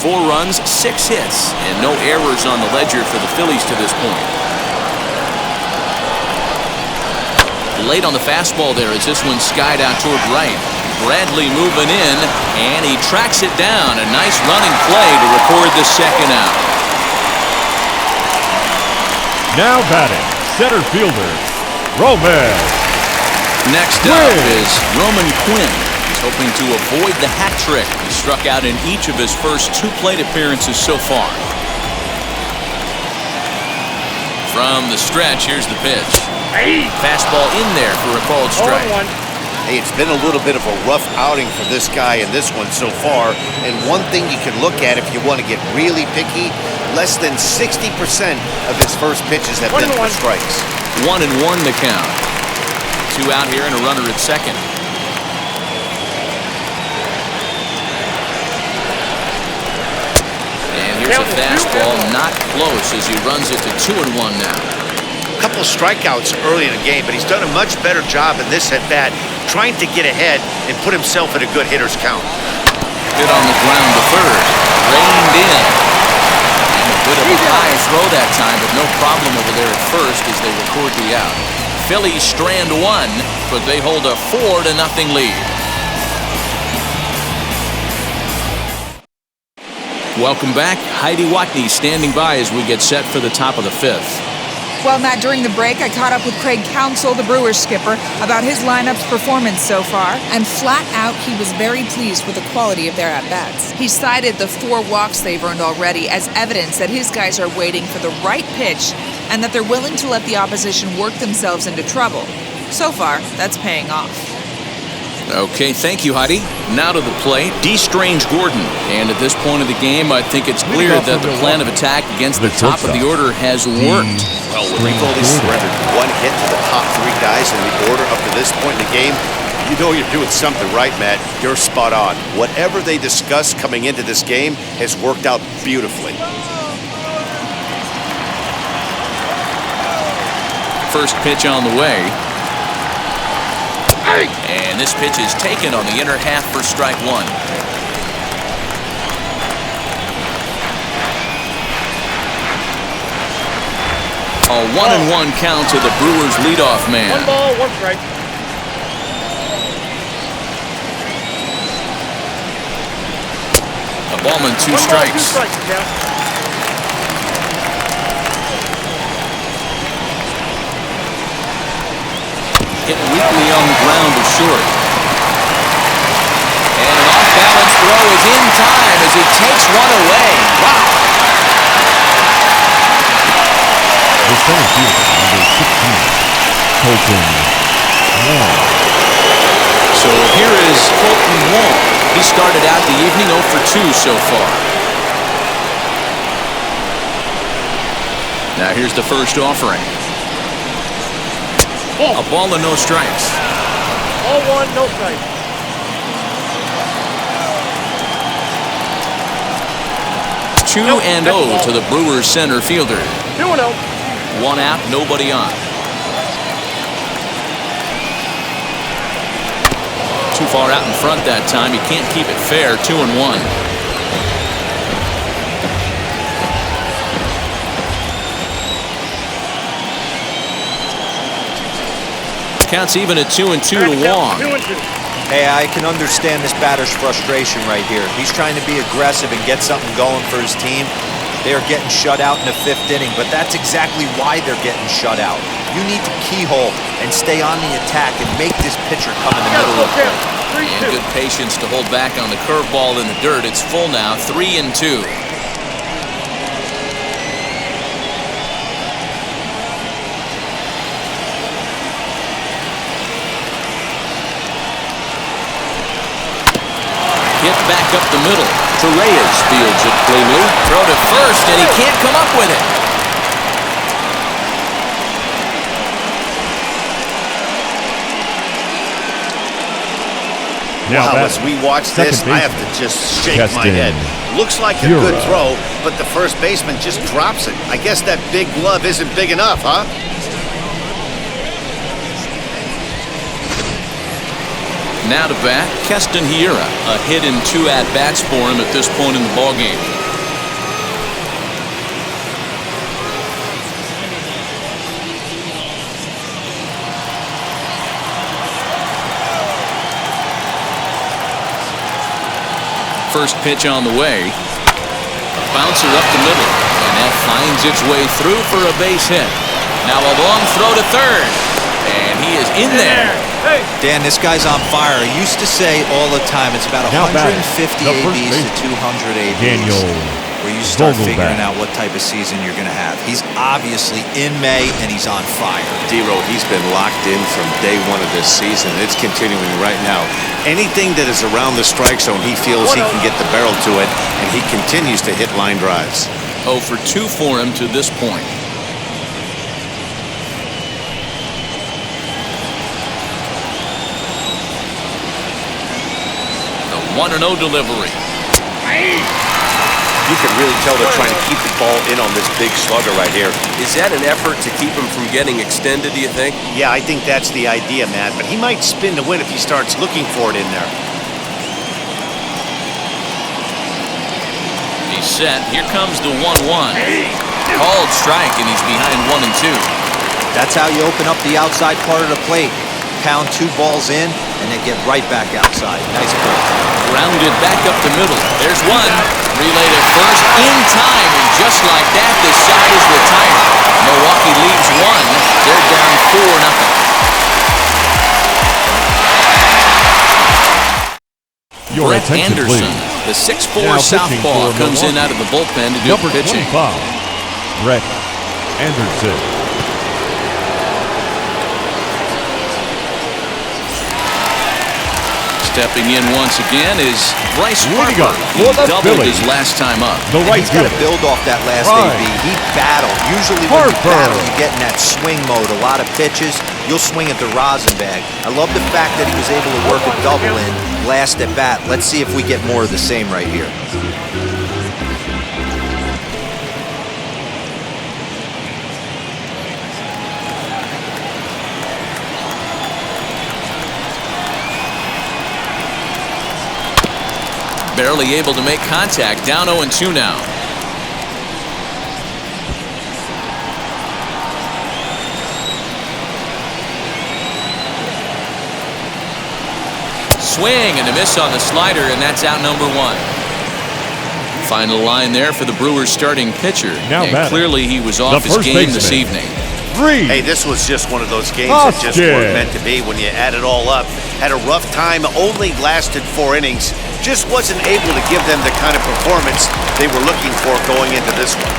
Speaker 1: Four runs, 6 hits, and no errors on the ledger for the Phillies to this point. Late on the fastball there as this one skied out toward right. Bradley moving in, and he tracks it down. A nice running play to record the second out.
Speaker 4: Now batting, center fielder, Roman.
Speaker 1: Next up is Roman Quinn. He's hoping to avoid the hat trick. He struck out in each of his first 2 plate appearances so far. From the stretch, here's the pitch. Fastball in there for a called strike.
Speaker 2: Hey, it's been a little bit of a rough outing for this guy in this one so far. And one thing you can look at if you want to get really picky, less than 60% of his first pitches have been for strikes.
Speaker 1: 1-1 to count. 2 out here and a runner at second. And here's a fastball not close as he runs it to 2-1 now.
Speaker 2: A couple strikeouts early in the game, but he's done a much better job in this at-bat trying to get ahead and put himself at a good hitter's count.
Speaker 1: Hit on the ground to third. Reined in. And a bit of a high throw that time, but no problem over there at first as they record the out. Phillies strand 1, but they hold a 4-0 lead. Welcome back. Heidi Watney standing by as we get set for the top of the 5th.
Speaker 6: Well, Matt, during the break, I caught up with Craig Counsell, the Brewers skipper, about his lineup's performance so far, and flat out, he was very pleased with the quality of their at-bats. He cited the 4 walks they've earned already as evidence that his guys are waiting for the right pitch and that they're willing to let the opposition work themselves into trouble. So far, that's paying off.
Speaker 1: Okay, thank you, Heidi. Now to the plate, D. Strange Gordon. And at this point of the game, I think it's clear that the plan of attack against the top of the order has worked.
Speaker 2: Well, when you've only surrendered 1 hit to the top 3 guys in the order up to this point in the game, you know you're doing something right, Matt. You're spot on. Whatever they discussed coming into this game has worked out beautifully.
Speaker 1: First pitch on the way. And this pitch is taken on the inner half for strike 1. A 1-1 count to the Brewers leadoff man.
Speaker 5: 1 ball, 1 strike.
Speaker 1: A ball and 2
Speaker 5: 1
Speaker 1: strikes.
Speaker 5: ball, 2 strikes now.
Speaker 1: Hit weakly on the ground to short. And an off-balance throw is in time as he takes one away. Wow.
Speaker 4: The center fielder, number 16, Colton Wong.
Speaker 1: So here is Colton Wong. He started out the evening 0 for 2 so far. Now here's the first offering. A ball and no strikes.
Speaker 5: All 1, no strike.
Speaker 1: Two and 0 to the Brewers center fielder.
Speaker 5: 2-0.
Speaker 1: 1 out, nobody on. Too far out in front that time. He can't keep it fair. 2-1. Counts even at 2-2 to Wong.
Speaker 5: 2-2.
Speaker 3: Hey, I can understand this batter's frustration right here. He's trying to be aggressive and get something going for his team. They are getting shut out in the 5th inning, but that's exactly why they're getting shut out. You need to keyhole and stay on the attack and make this pitcher come in the middle of the plate.
Speaker 1: And good patience to hold back on the curveball in the dirt. It's full now, 3-2. Hit back up the middle. Torres fields it cleanly. Throw to first, and he can't come up with it.
Speaker 4: Now
Speaker 2: Wow, as we watch this, I have to just shake my head. Looks like a good throw, but the first baseman just drops it. I guess that big glove isn't big enough, huh?
Speaker 1: Now to bat, Keston Hiura. A hit and 2 at-bats for him at this point in the ballgame. First pitch on the way. A bouncer up the middle, and that finds its way through for a base hit. Now a long throw to third, and he is in there.
Speaker 3: Dan, this guy's on fire. I used to say all the time it's about 150 ABs to 200 ABs where you start figuring out what type of season you're going to have. He's obviously in May, and he's on fire.
Speaker 2: D-Row, he's been locked in from day one of this season. It's continuing right now. Anything that is around the strike zone, he feels he can get the barrel to it, and he continues to hit line drives.
Speaker 1: 0 for 2 for him to this point. The 1-0 delivery.
Speaker 2: You can really tell they're trying to keep the ball in on this big slugger right here.
Speaker 7: Is that an effort to keep him from getting extended, do you think?
Speaker 2: Yeah, I think that's the idea, Matt, but he might spin to win if he starts looking for it in there.
Speaker 1: He's set. Here comes the 1-1. Called strike, and he's behind 1 and 2.
Speaker 3: That's how you open up the outside part of the plate. Pound 2 balls in, and then get right back outside. Nice play.
Speaker 1: Grounded back up the middle. There's one. Relay to first in time, and just like that, this side is retired. Milwaukee leads 1. They're down 4-0.
Speaker 4: Your
Speaker 1: Brett
Speaker 4: attention,
Speaker 1: Anderson,
Speaker 4: please.
Speaker 1: the 6'4
Speaker 4: Now
Speaker 1: southpaw,
Speaker 4: pitching for
Speaker 1: comes in
Speaker 4: Milwaukee.
Speaker 1: out of the bullpen to do
Speaker 4: Number
Speaker 1: the pitching.
Speaker 4: 25, Brett Anderson.
Speaker 1: Stepping in once again is Bryce
Speaker 4: Leading
Speaker 1: Harper.
Speaker 4: up
Speaker 1: He
Speaker 4: for the
Speaker 1: doubled
Speaker 4: Phillies,
Speaker 1: his last time up.
Speaker 4: the right
Speaker 3: He's got to
Speaker 4: fielder,
Speaker 3: build off that last
Speaker 4: Right.
Speaker 3: AB. He battled. Usually when you
Speaker 4: Harper.
Speaker 3: battle, you get in that swing mode. A lot of pitches, you'll swing at the rosin bag. I love the fact that he was able to work a double in last at bat. Let's see if we get more of the same right here.
Speaker 1: Barely able to make contact. Down 0-2 now. Swing and a miss on the slider, and that's out number 1. Final line there for the Brewers starting pitcher.
Speaker 4: Now
Speaker 1: and
Speaker 4: batting,
Speaker 1: clearly he was off
Speaker 4: the
Speaker 1: his
Speaker 4: first
Speaker 1: game this
Speaker 4: baseman.
Speaker 1: evening.
Speaker 2: Hey, this was just one of those games that just weren't meant to be when you add it all up. Had a rough time, only lasted 4 innings. Just wasn't able to give them the kind of performance they were looking for going into this one.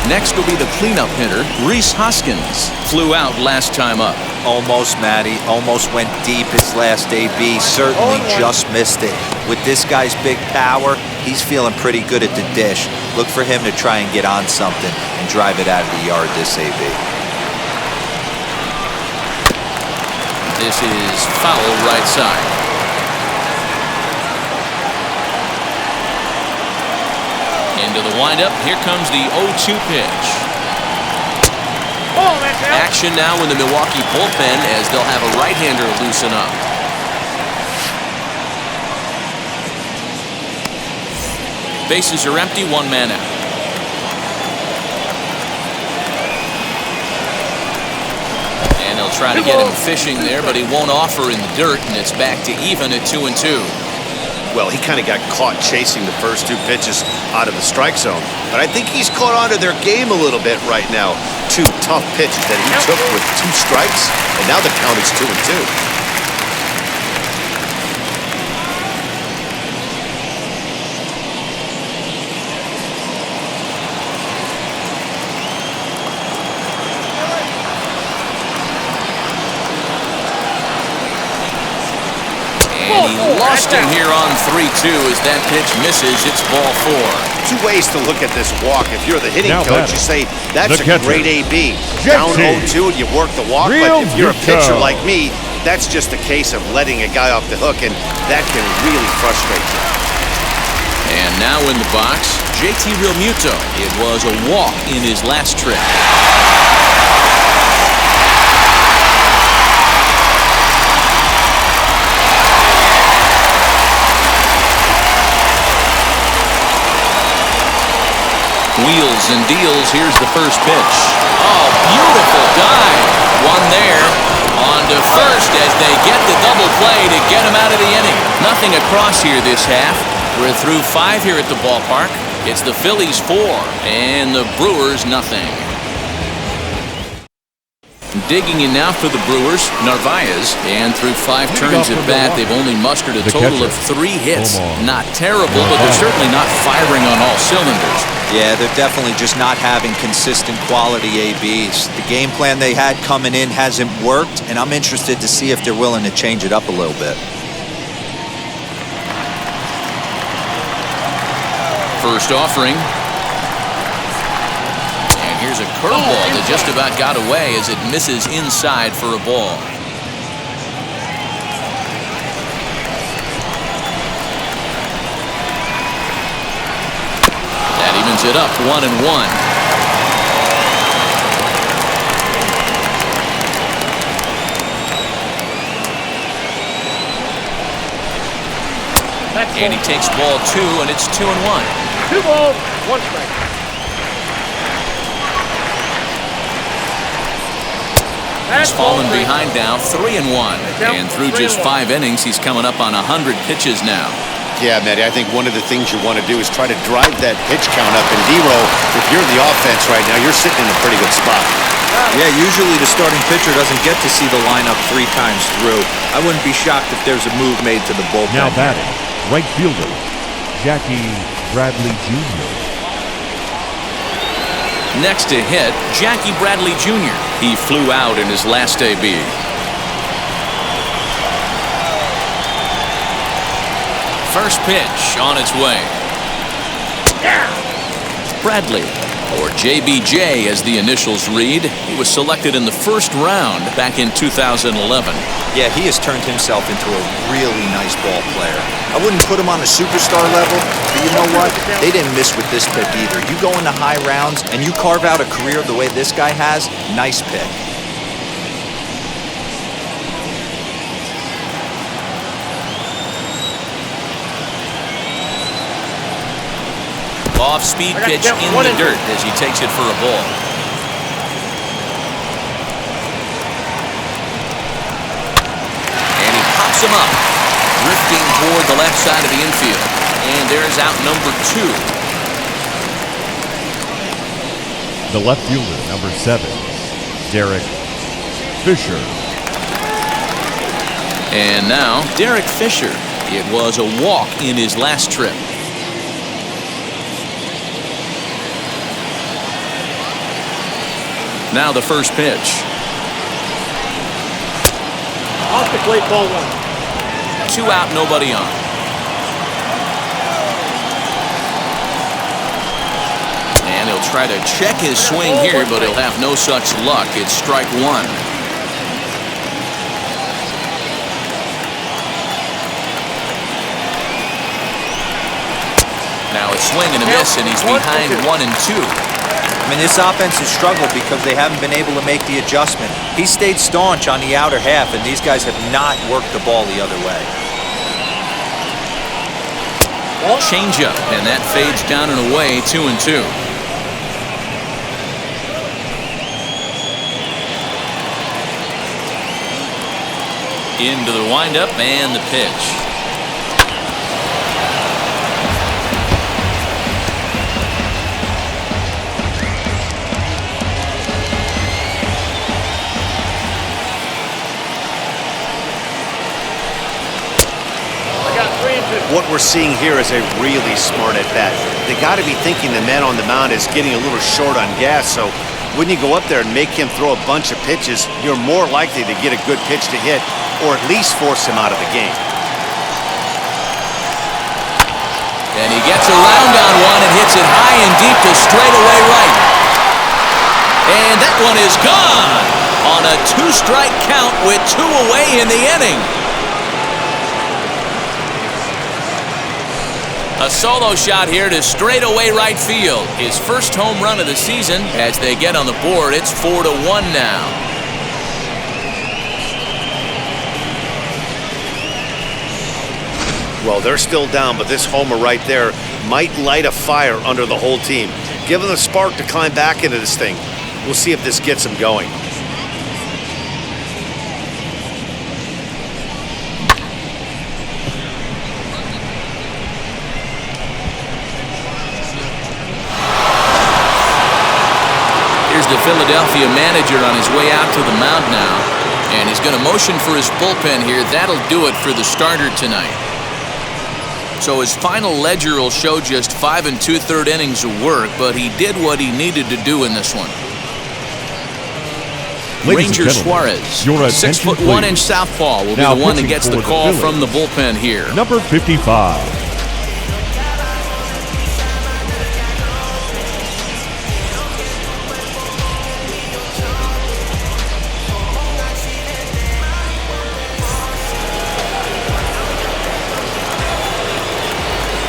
Speaker 1: Next will be the cleanup hitter, Rhys Hoskins. Flew out last time up.
Speaker 3: Almost, Matty. Almost went deep his last AB. Certainly just missed it. With this guy's big power, he's feeling pretty good at the dish. Look for him to try and get on something and drive it out of the yard this AB.
Speaker 1: This is foul right side. Into the windup. Here comes the 0-2 pitch.
Speaker 5: Oh, that's out.
Speaker 1: Action now in the Milwaukee bullpen as they'll have a right-hander loosen up. Bases are empty, 1 man out. And they'll try to get him fishing there, but he won't offer in the dirt, and it's back to even at 2-2.
Speaker 2: Well, he kind of got caught chasing the first two pitches out of the strike zone. But I think he's caught on to their game a little bit right now. Two tough pitches that he took with 2 strikes, and now the count is 2-2.
Speaker 1: And he lost him here on 3-2 as that pitch misses. It's ball 4.
Speaker 2: 2 ways to look at this walk. If you're the hitting
Speaker 4: Now
Speaker 2: coach,
Speaker 4: batting,
Speaker 2: you say, that's a
Speaker 4: catcher,
Speaker 2: great AB.
Speaker 4: JT.
Speaker 2: Down 0-2 and you work the walk.
Speaker 4: Real
Speaker 2: But if you're a pitcher
Speaker 4: Muto.
Speaker 2: like me, that's just a case of letting a guy off the hook, and that can really frustrate you.
Speaker 1: And now in the box, JT Realmuto. It was a walk in his last trip. Wheels and deals. Here's the first pitch. Oh, beautiful dive. One there. On to first as they get the double play to get him out of the inning. Nothing across here this half. We're through 5 here at the ballpark. It's the Phillies 4 and the Brewers nothing. Digging in now for the Brewers, Narvaez, and through 5 turns at bat, they've only mustered a total of 3 hits. Not terrible, but they're certainly not firing on all cylinders.
Speaker 3: Yeah, they're definitely just not having consistent quality ABs. The game plan they had coming in hasn't worked, and I'm interested to see if they're willing to change it up a little bit.
Speaker 1: First offering. And here's a curveball that just about got away as it misses inside for a ball. That evens it up 1-1. And he takes ball 2, and it's 2-1.
Speaker 5: 2 balls, 1 strike.
Speaker 1: He's fallen behind now, 3-1. And through just 5 innings, he's coming up on 100 pitches now.
Speaker 2: Yeah, Matty, I think one of the things you want to do is try to drive that pitch count up. And D-Row, if you're the offense right now, you're sitting in a pretty good spot.
Speaker 3: Yeah, usually the starting pitcher doesn't get to see the lineup 3 times through. I wouldn't be shocked if there's a move made to the bullpen.
Speaker 4: Now batting, right fielder, Jackie Bradley Jr.
Speaker 1: Next to hit, Jackie Bradley Jr. He flew out in his last AB. First pitch on its way. Bradley, or JBJ as the initials read. He was selected in the first round back in 2011.
Speaker 3: Yeah, he has turned himself into a really nice ball player. I wouldn't put him on a superstar level, but you know what? They didn't miss with this pick either. You go into high rounds and you carve out a career the way this guy has, nice pick.
Speaker 1: Off-speed pitch in the dirt as he takes it for a ball. And he pops him up, drifting toward the left side of the infield. And there's out number 2.
Speaker 4: The left fielder, number 7, Derek Fisher.
Speaker 1: And now, Derek Fisher. It was a walk in his last trip. Now the first pitch.
Speaker 5: Off the plate, ball 1.
Speaker 1: 2 out, nobody on. And he'll try to check his swing here, but he'll have no such luck. It's strike 1. Now a swing and a miss, and he's behind 1-2.
Speaker 3: I mean, this offense has struggled because they haven't been able to make the adjustment. He stayed staunch on the outer half, and these guys have not worked the ball the other way.
Speaker 1: Changeup, and that fades down and away, 2-2. Into the windup and the pitch.
Speaker 2: What we're seeing here is a really smart at-bat. They got to be thinking the man on the mound is getting a little short on gas, so when you go up there and make him throw a bunch of pitches, you're more likely to get a good pitch to hit or at least force him out of the game.
Speaker 1: And he gets around on one and hits it high and deep to straightaway right. And that one is gone on a 2-strike count with 2 away in the inning. A solo shot here to straightaway right field. His first home run of the season. As they get on the board, it's 4-1 now.
Speaker 2: Well, they're still down, but this homer right there might light a fire under the whole team. Give them a spark to climb back into this thing. We'll see if this gets them going.
Speaker 1: Here's the Philadelphia manager on his way out to the mound now. And he's going to motion for his bullpen here. That'll do it for the starter tonight. So his final ledger will show just 5 2/3 innings of work, but he did what he needed to do in this one. Ranger Suarez,
Speaker 4: your
Speaker 1: 6'1" southpaw, will be the one that gets the call from the bullpen here.
Speaker 4: Number 55.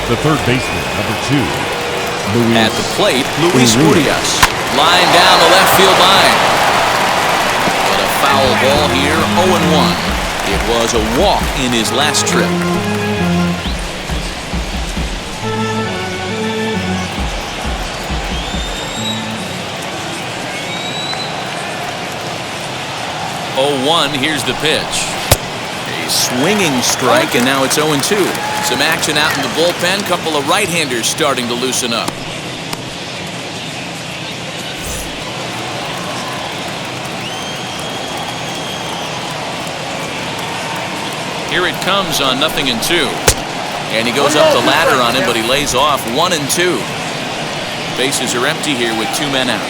Speaker 4: The third baseman, number 2, Luis.
Speaker 1: At the plate, Luis Urias. Line down the left field line. But a foul ball here, 0-1. It was a walk in his last trip. Here's the pitch. A swinging strike, and now it's 0-2. Some action out in the bullpen. Couple of right-handers starting to loosen up. Here it comes on 0-2. And he goes up the ladder on him, but he lays off 1-2. Bases are empty here with 2 men out.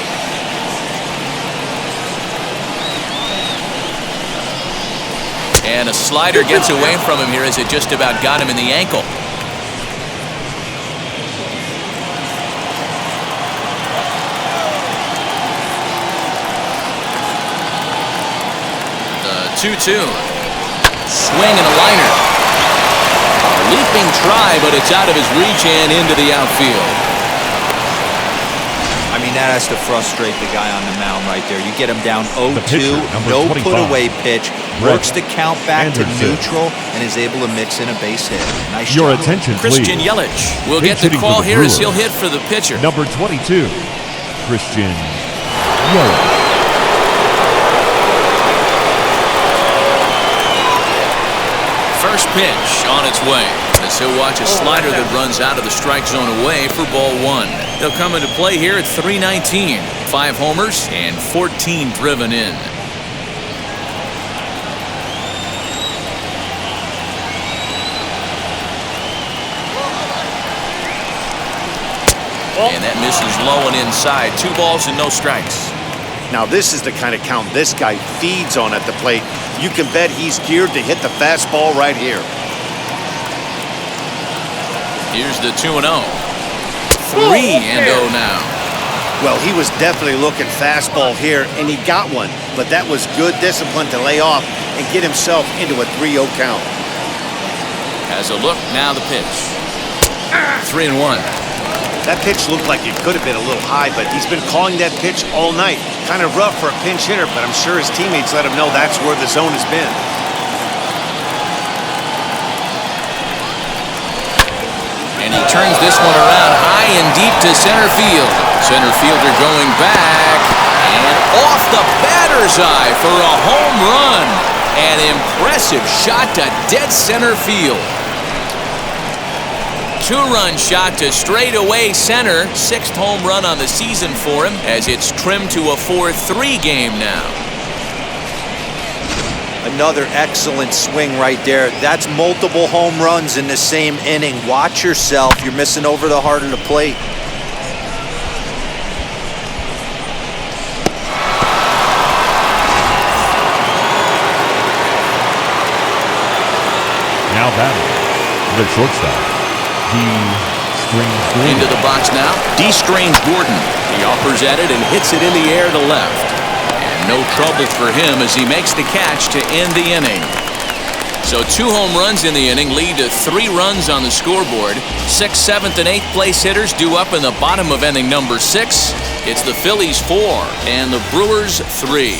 Speaker 1: And a slider gets away from him here as it just about got him in the ankle. The 2-2. Swing and a liner. A leaping try, but it's out of his reach and into the outfield.
Speaker 3: I mean, that has to frustrate the guy on the mound right there. You get him down 0-2, no
Speaker 4: 25.
Speaker 3: put-away pitch, works the count back to neutral, and is able to mix in a base hit. Nice
Speaker 4: Your
Speaker 3: job.
Speaker 4: attention,
Speaker 1: Christian
Speaker 4: please.
Speaker 1: Yelich will
Speaker 4: Pinch
Speaker 1: get the
Speaker 4: hitting
Speaker 1: call
Speaker 4: for the
Speaker 1: here as he'll
Speaker 4: Brewers.
Speaker 1: hit for the pitcher.
Speaker 4: Number 22, Christian Yelich.
Speaker 1: First pitch on its way. As he'll watch a slider that runs out of the strike zone away for ball 1. He'll come into play here at 319. 5 homers and 14 driven in. And that misses low and inside. 2 balls and no strikes.
Speaker 2: Now this is the kind of count this guy feeds on at the plate. You can bet he's geared to hit the fastball right here.
Speaker 1: Here's the 2-0. 3-0 now.
Speaker 2: Well, he was definitely looking fastball here, and he got one. But that was good discipline to lay off and get himself into a 3-0 count.
Speaker 1: Has a look, now the pitch. 3-1.
Speaker 2: That pitch looked like it could have been a little high, but he's been calling that pitch all night. Kind of rough for a pinch hitter, but I'm sure his teammates let him know that's where the zone has been.
Speaker 1: And he turns this one around high and deep to center field. Center fielder going back. And off the batter's eye for a home run. An impressive shot to dead center field. 2-run shot to straightaway center. 6th home run on the season for him as it's trimmed to a 4-3 game now.
Speaker 3: another excellent swing right there. That's multiple home runs in the same inning. Watch yourself. You're missing over the heart of the plate.
Speaker 4: Now batting, the shortstop, D.
Speaker 1: Into the box now, D. Strange Gordon. He offers at it and hits it in the air to left. And no trouble for him as he makes the catch to end the inning. So 2 home runs in the inning lead to 3 runs on the scoreboard. 6th, 7th, and 8th place hitters due up in the bottom of inning number 6. It's the Phillies 4 and the Brewers 3.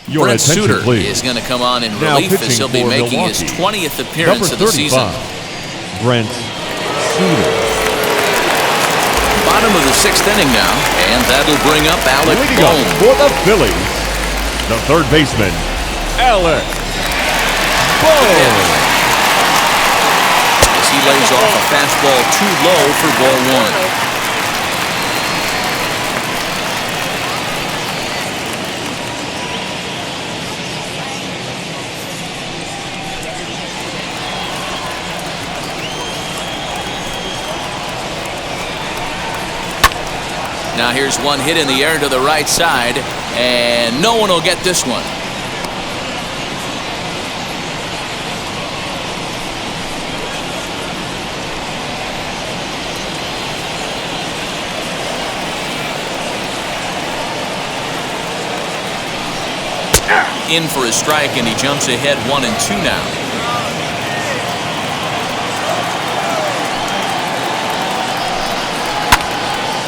Speaker 4: Your
Speaker 1: Brent
Speaker 4: attention,
Speaker 1: Suter
Speaker 4: please.
Speaker 1: is going to come on in
Speaker 4: Now
Speaker 1: relief as
Speaker 4: pitching
Speaker 1: he'll be
Speaker 4: for
Speaker 1: making his
Speaker 4: Milwaukee.
Speaker 1: 20th appearance of the season.
Speaker 4: Brent Suter.
Speaker 1: Bottom of the 6th inning now, and that'll bring up Alec
Speaker 4: Leading up
Speaker 1: Bohm.
Speaker 4: for the Phillies, the third baseman, Alec Bohm.
Speaker 1: As he lays off a fastball too low for ball 1. Now here's one hit in the air to the right side, and no one will get this one. In for a strike, and he jumps ahead 1-2 now.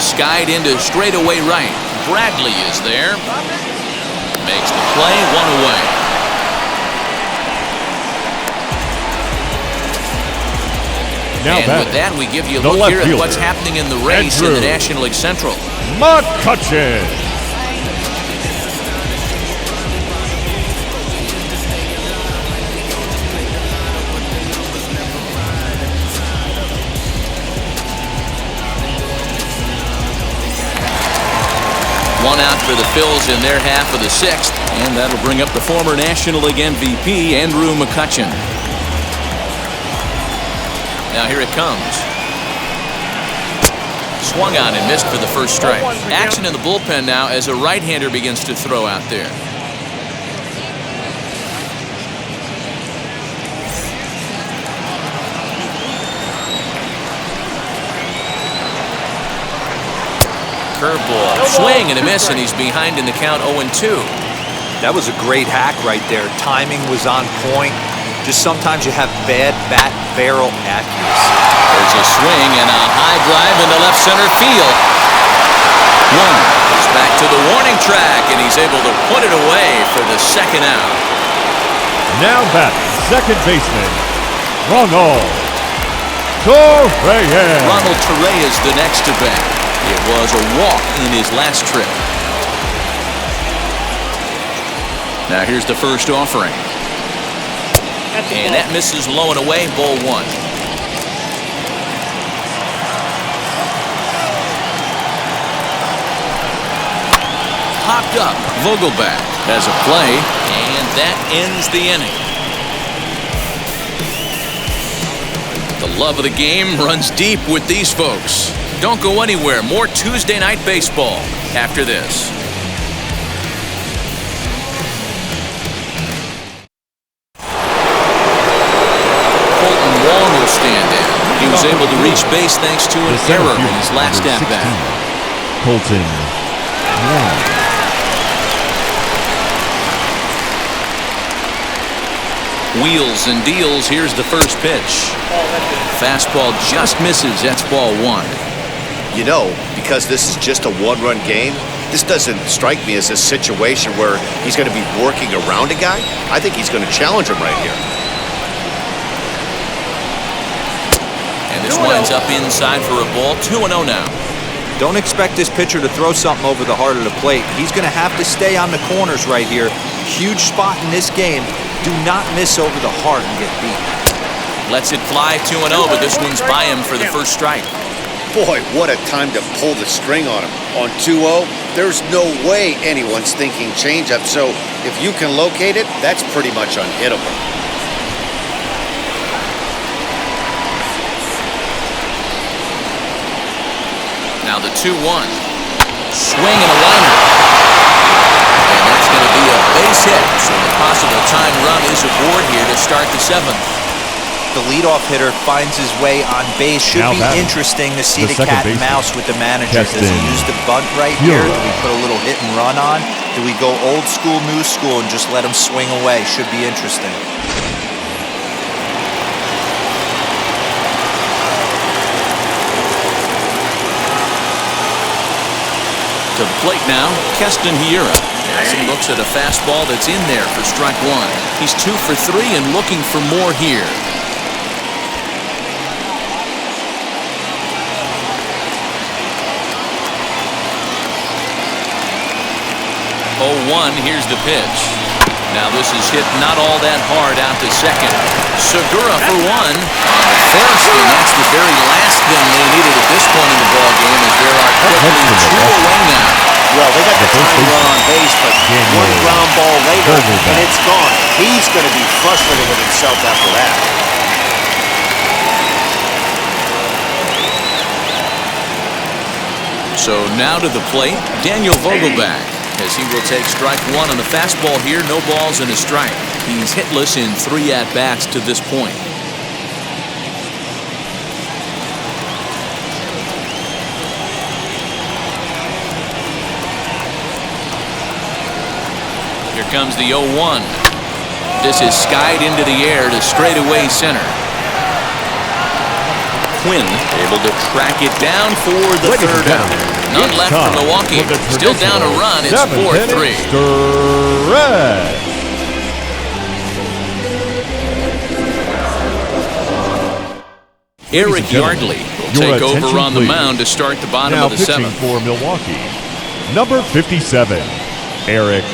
Speaker 1: Skied into straightaway right. Bradley is there. Makes the play, 1 away.
Speaker 4: Now
Speaker 1: And
Speaker 4: batting,
Speaker 1: with that, we give you a
Speaker 4: the
Speaker 1: look
Speaker 4: left
Speaker 1: here at
Speaker 4: fielder,
Speaker 1: what's happening in the race in the
Speaker 4: Andrew
Speaker 1: National League Central.
Speaker 4: McCutchen.
Speaker 1: One out for the Phils in their half of the 6th, and that'll bring up the former National League MVP, Andrew McCutchen. Now here it comes. Swung on and missed for the first strike. Action in the bullpen now as a right-hander begins to throw out there. Curveball, swing and a miss, and he's behind in the count 0-2.
Speaker 3: That was a great hack right there. Timing was on point. Just sometimes you have bad bat barrel accuracy.
Speaker 1: There's a swing and a high drive into left center field. One is back to the warning track, and he's able to put it away for the 2nd out.
Speaker 4: Now batting, second baseman, Ronald Torreyes.
Speaker 1: Ronald Torreyes is the next to bat. It was a walk in his last trip. Now here's the first offering. And that misses low and away, ball 1. Popped up. Vogelback has a play, and that ends the inning. The love of the game runs deep with these folks. Don't go anywhere. More Tuesday Night Baseball after this. Colton Wong will stand in. He was able to reach base thanks to an error in his last at-bat.
Speaker 4: Colton Wong.
Speaker 1: Wheels and deals. Here's the first pitch. Fastball just misses. That's ball 1.
Speaker 2: You know, because this is just a one-run game, this doesn't strike me as a situation where he's going to be working around a guy. I think he's going to challenge him right here.
Speaker 1: And this winds up inside for a ball. 2-0 now.
Speaker 3: Don't expect this pitcher to throw something over the heart of the plate. He's going to have to stay on the corners right here. Huge spot in this game. Do not miss over the heart and get beat.
Speaker 1: Lets it fly 2-0, but this one's by him for the first strike.
Speaker 2: Boy, what a time to pull the string on him. On 2-0, there's no way anyone's thinking changeup, so if you can locate it, that's pretty much unhittable.
Speaker 1: Now the 2-1. Swing and a liner. And that's going to be a base hit, so the possible tying run is aboard here to start the 7th.
Speaker 3: The leadoff hitter finds his way on base. Should be interesting to see the cat and mouse with the manager. Does he use the bunt right here? Do we put a little hit and run on? Do we go old school, new school, and just let him swing away? Should be interesting.
Speaker 1: To the plate now, Keston Hiura. As he looks at a fastball that's in there for strike 1. He's 2 for 3 and looking for more here. 0-1, here's the pitch. Now this is hit not all that hard out to second. Segura for 1 on the first, and that's the very last thing they needed at this point in the ball game, as there are quickly 2 away now.
Speaker 2: Well, they got the tying run on base, but one ground ball later, and it's gone. He's going to be frustrated with himself after that.
Speaker 1: So now to the plate, Daniel Vogelbach, as he will take strike 1 on the fastball here. No balls and a strike. He's hitless in 3 at-bats to this point. Here comes the 0-1. This is skied into the air to straightaway center. Quinn able to track it down for the third out. None left for Milwaukee. Still down a run. It's 4-3. Eric Yardley will take over on the mound to start the bottom of the 7th.
Speaker 4: For Milwaukee, number 57, Eric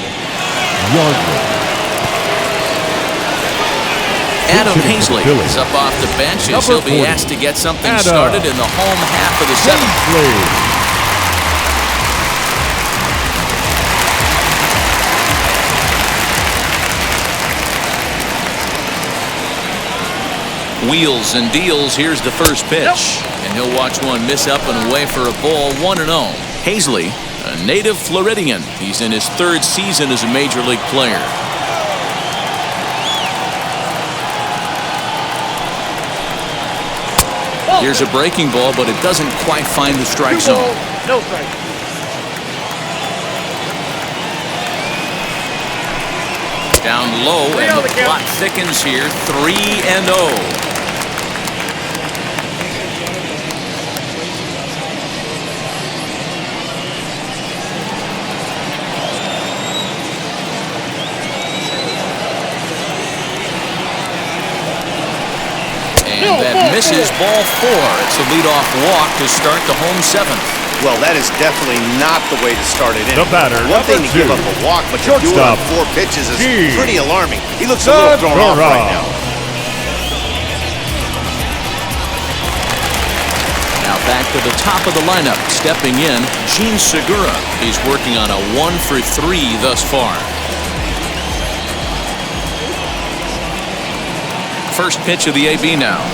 Speaker 4: Yardley.
Speaker 1: Adam Hazley is up off the bench as he'll be asked to get something started in the home half of the 7th. Wheels and deals. Here's the first pitch. And he'll watch one miss up and away for a ball. 1-0. Hazley, a native Floridian. He's in his 3rd season as a major league player. Here's a breaking ball, but it doesn't quite find the strike zone.
Speaker 5: No strike.
Speaker 1: Down low, and the plot thickens here. 3-0. And that misses ball 4. It's a leadoff walk to start the home 7th.
Speaker 2: Well, that is definitely not the way to start it in.
Speaker 4: The batter,
Speaker 2: one thing to give up a walk, but to do it on 4 pitches is pretty alarming. He looks a little thrown off right now.
Speaker 1: Now back to the top of the lineup. Stepping in, Gene Segura. He's working on a 1 for 3 thus far. First pitch of the AB now.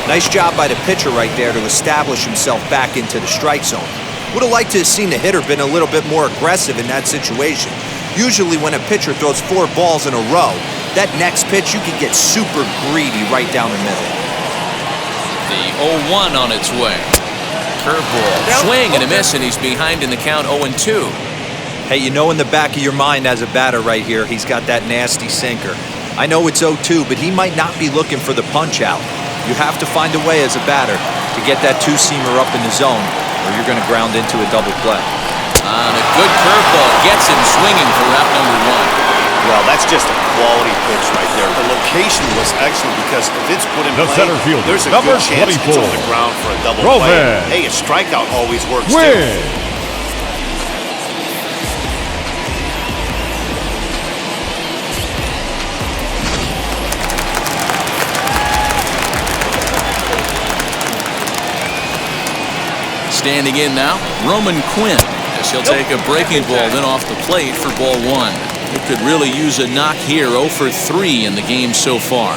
Speaker 3: Nice job by the pitcher right there to establish himself back into the strike zone. Would have liked to have seen the hitter been a little bit more aggressive in that situation. Usually when a pitcher throws 4 balls in a row, that next pitch you can get super greedy right down the middle.
Speaker 1: The 0-1 on its way. Curveball. Swing and a miss, and he's behind in the count 0-2.
Speaker 3: Hey, you know in the back of your mind as a batter right here, he's got that nasty sinker. I know it's 0-2, but he might not be looking for the punch out. You have to find a way as a batter to get that 2-seamer up in the zone, or you're going to ground into a double play.
Speaker 1: On a good curveball, gets him swinging for out number 1.
Speaker 2: Well, that's just a quality pitch right there. The location was excellent because if it's put in play, there's a good chance it's on the ground for a double play. Hey, a strikeout always works too.
Speaker 1: standing in now, Roman Quinn, as he'll take a breaking ball then off the plate for ball one. He could really use a knock here. 0 for 3 in the game so far.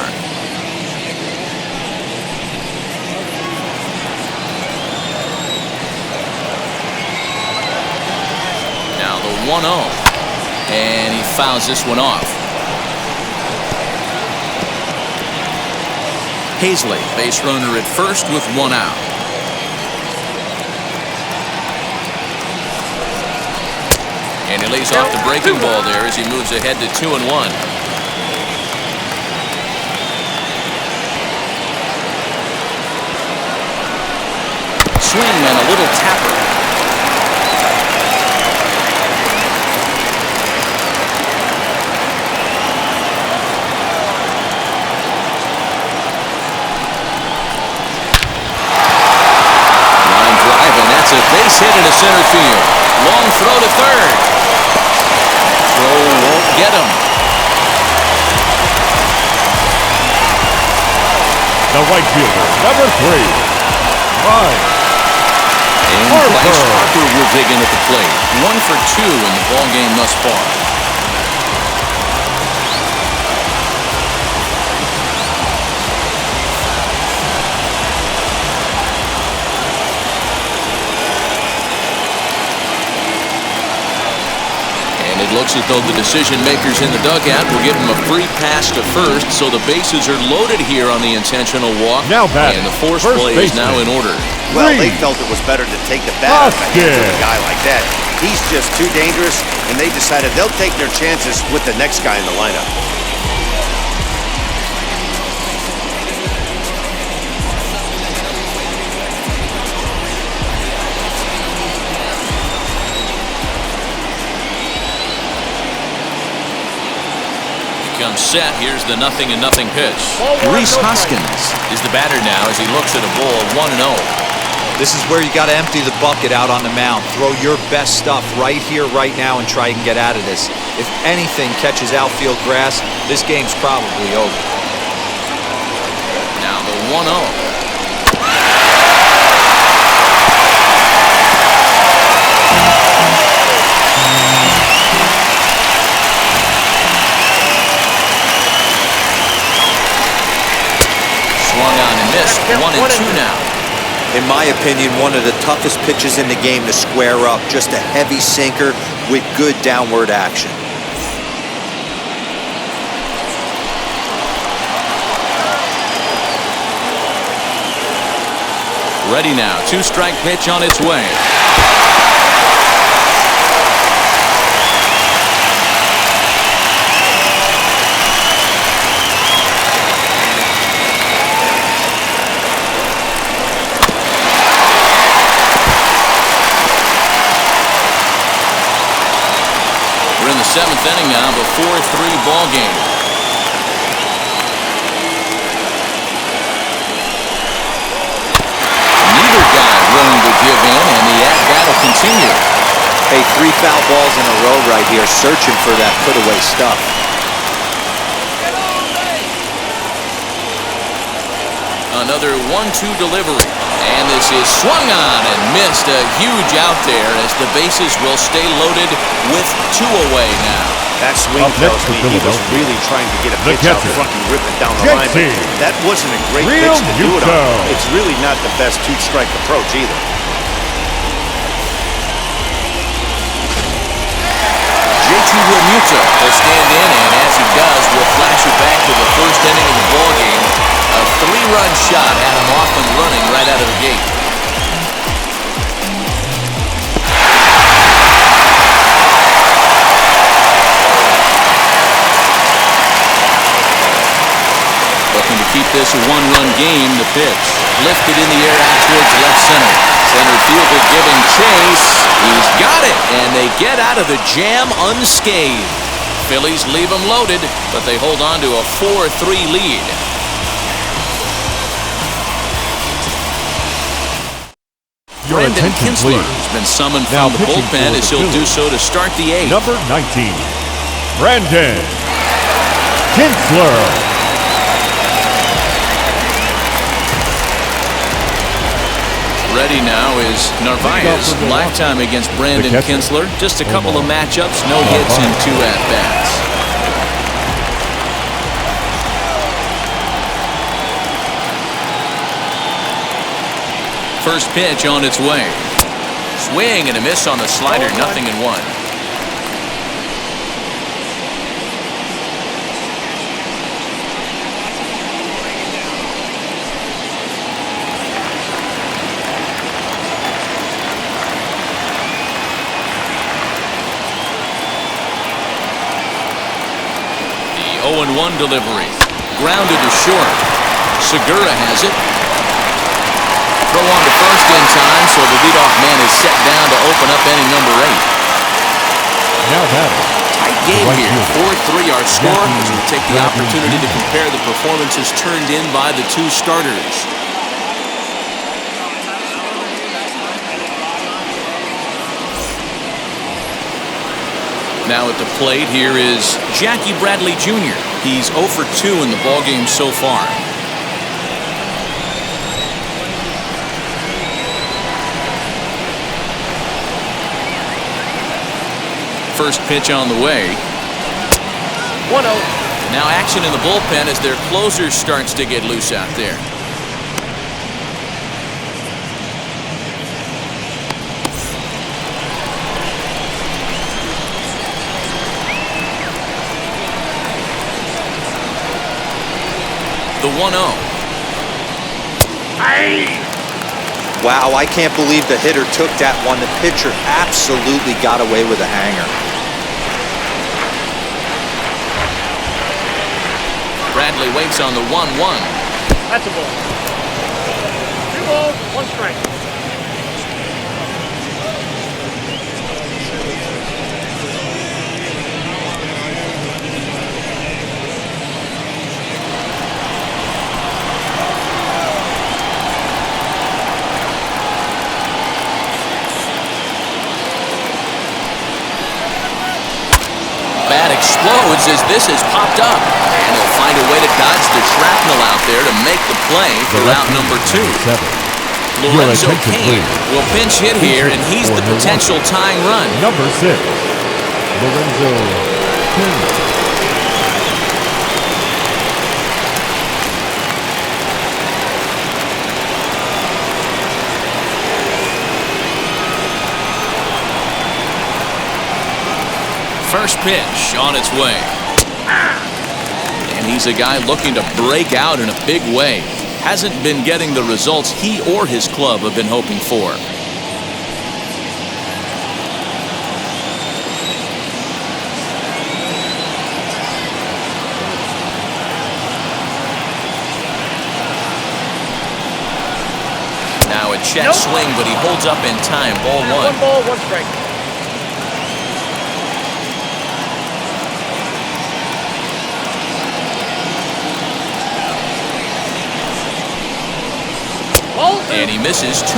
Speaker 1: Now the 1-0. And he fouls this one off. Hazley, base runner at first with 1 out. And he lays off the breaking ball there as he moves ahead to 2-1. Swing and a little tapper. Line drive, and that's a base hit into center field. Long throw to third. Throw won't get him.
Speaker 4: The right fielder, number 3, Bryce.
Speaker 1: And Bryce Harper will dig in at the plate. 1 for 2 in the ballgame thus far. It looks as though the decision makers in the dugout will give him a free pass to first, so the bases are loaded here on the intentional walk.
Speaker 4: Now batting,
Speaker 1: and the force play is now in order.
Speaker 2: Well, they felt it was better to take the bat out of the hands of a guy like that. He's just too dangerous, and they decided they'll take their chances with the next guy in the lineup.
Speaker 1: Comes set. Here's the 0-0 pitch. Rhys Hoskins is the batter now as he looks at a ball 1-0.
Speaker 3: This is where you got to empty the bucket out on the mound. Throw your best stuff right here, right now, and try and get out of this. If anything catches outfield grass, this game's probably over.
Speaker 1: Now the 1-0. Swung on and missed. 1-2 now.
Speaker 3: In my opinion, one of the toughest pitches in the game to square up. Just a heavy sinker with good downward action.
Speaker 1: Ready now. 2-strike pitch on its way. We're in the 7th inning now of a 4-3 ball game. Neither guy willing to give in, and the at-bat will continue.
Speaker 3: Hey, 3 foul balls in a row right here, searching for that put-away stuff.
Speaker 1: Another 1-2 delivery. And this is swung on and missed. A huge out there as the bases will stay loaded with 2 away now.
Speaker 2: That swing tells me he was really trying to get a pitch out front and rip it down the line. But that wasn't a great pitch to do it on. It's really not the best 2-strike approach either.
Speaker 1: JT Realmuto will stand in, and as he does, we'll flash it back to the 1st inning of the ballgame. A 3-run shot had him off and running right out of the gate. Looking to keep this a 1-run game. The pitch lifted in the air out towards left center. Center fielder giving chase. He's got it, and they get out of the jam unscathed. Phillies leave them loaded, but they hold on to a 4-3 lead. Brendan Kinsler has been summoned from the bullpen as he'll do so to start the 8th.
Speaker 4: Number 19, Brendan Kinsler.
Speaker 1: Ready righty now is Narvaez. Lifetime against Brandon Kinsler. Just a couple of matchups, no hits in 2 at-bats. First pitch on its way. Swing and a miss on the slider, 0-1. The 0-1 delivery. Grounded to short. Segura has it. Throw on to first in time, so the leadoff man is set down to open up inning number 8.
Speaker 4: Now batting.
Speaker 1: Tight game here. 4-3 our score as we take the opportunity to compare the performances turned in by the 2 starters. Now at the plate here is Jackie Bradley Jr. He's 0 for 2 in the ballgame so far. First pitch on the way.
Speaker 5: 1-0.
Speaker 1: Now action in the bullpen as their closer starts to get loose out there. The 1-0.
Speaker 3: Wow, I can't believe the hitter took that one. The pitcher absolutely got away with a hanger.
Speaker 1: Bradley waits on the 1-1.
Speaker 5: That's a ball. 2 balls, 1 strike.
Speaker 1: Bat explodes as this has popped up. And he'll find a way to dodge the shrapnel out there to make the play for out number 2. Lorenzo Cain will pinch hit here, and he's the potential tying run.
Speaker 4: Number 6, Lorenzo Cain.
Speaker 1: First pitch on its way. And he's a guy looking to break out in a big way. Hasn't been getting the results he or his club have been hoping for. Now a check swing, but he holds up in time. Ball 1.
Speaker 5: 1 ball, 1 strike.
Speaker 1: And he misses 2-1.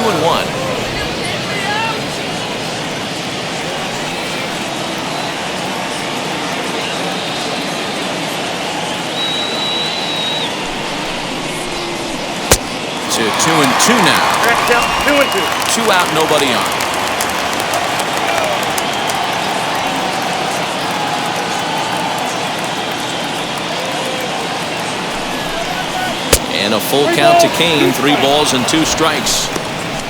Speaker 1: To 2-2 now.
Speaker 5: Correct count, 2-2.
Speaker 1: 2 out, nobody on. And a full count to Cain. 3 balls and 2 strikes.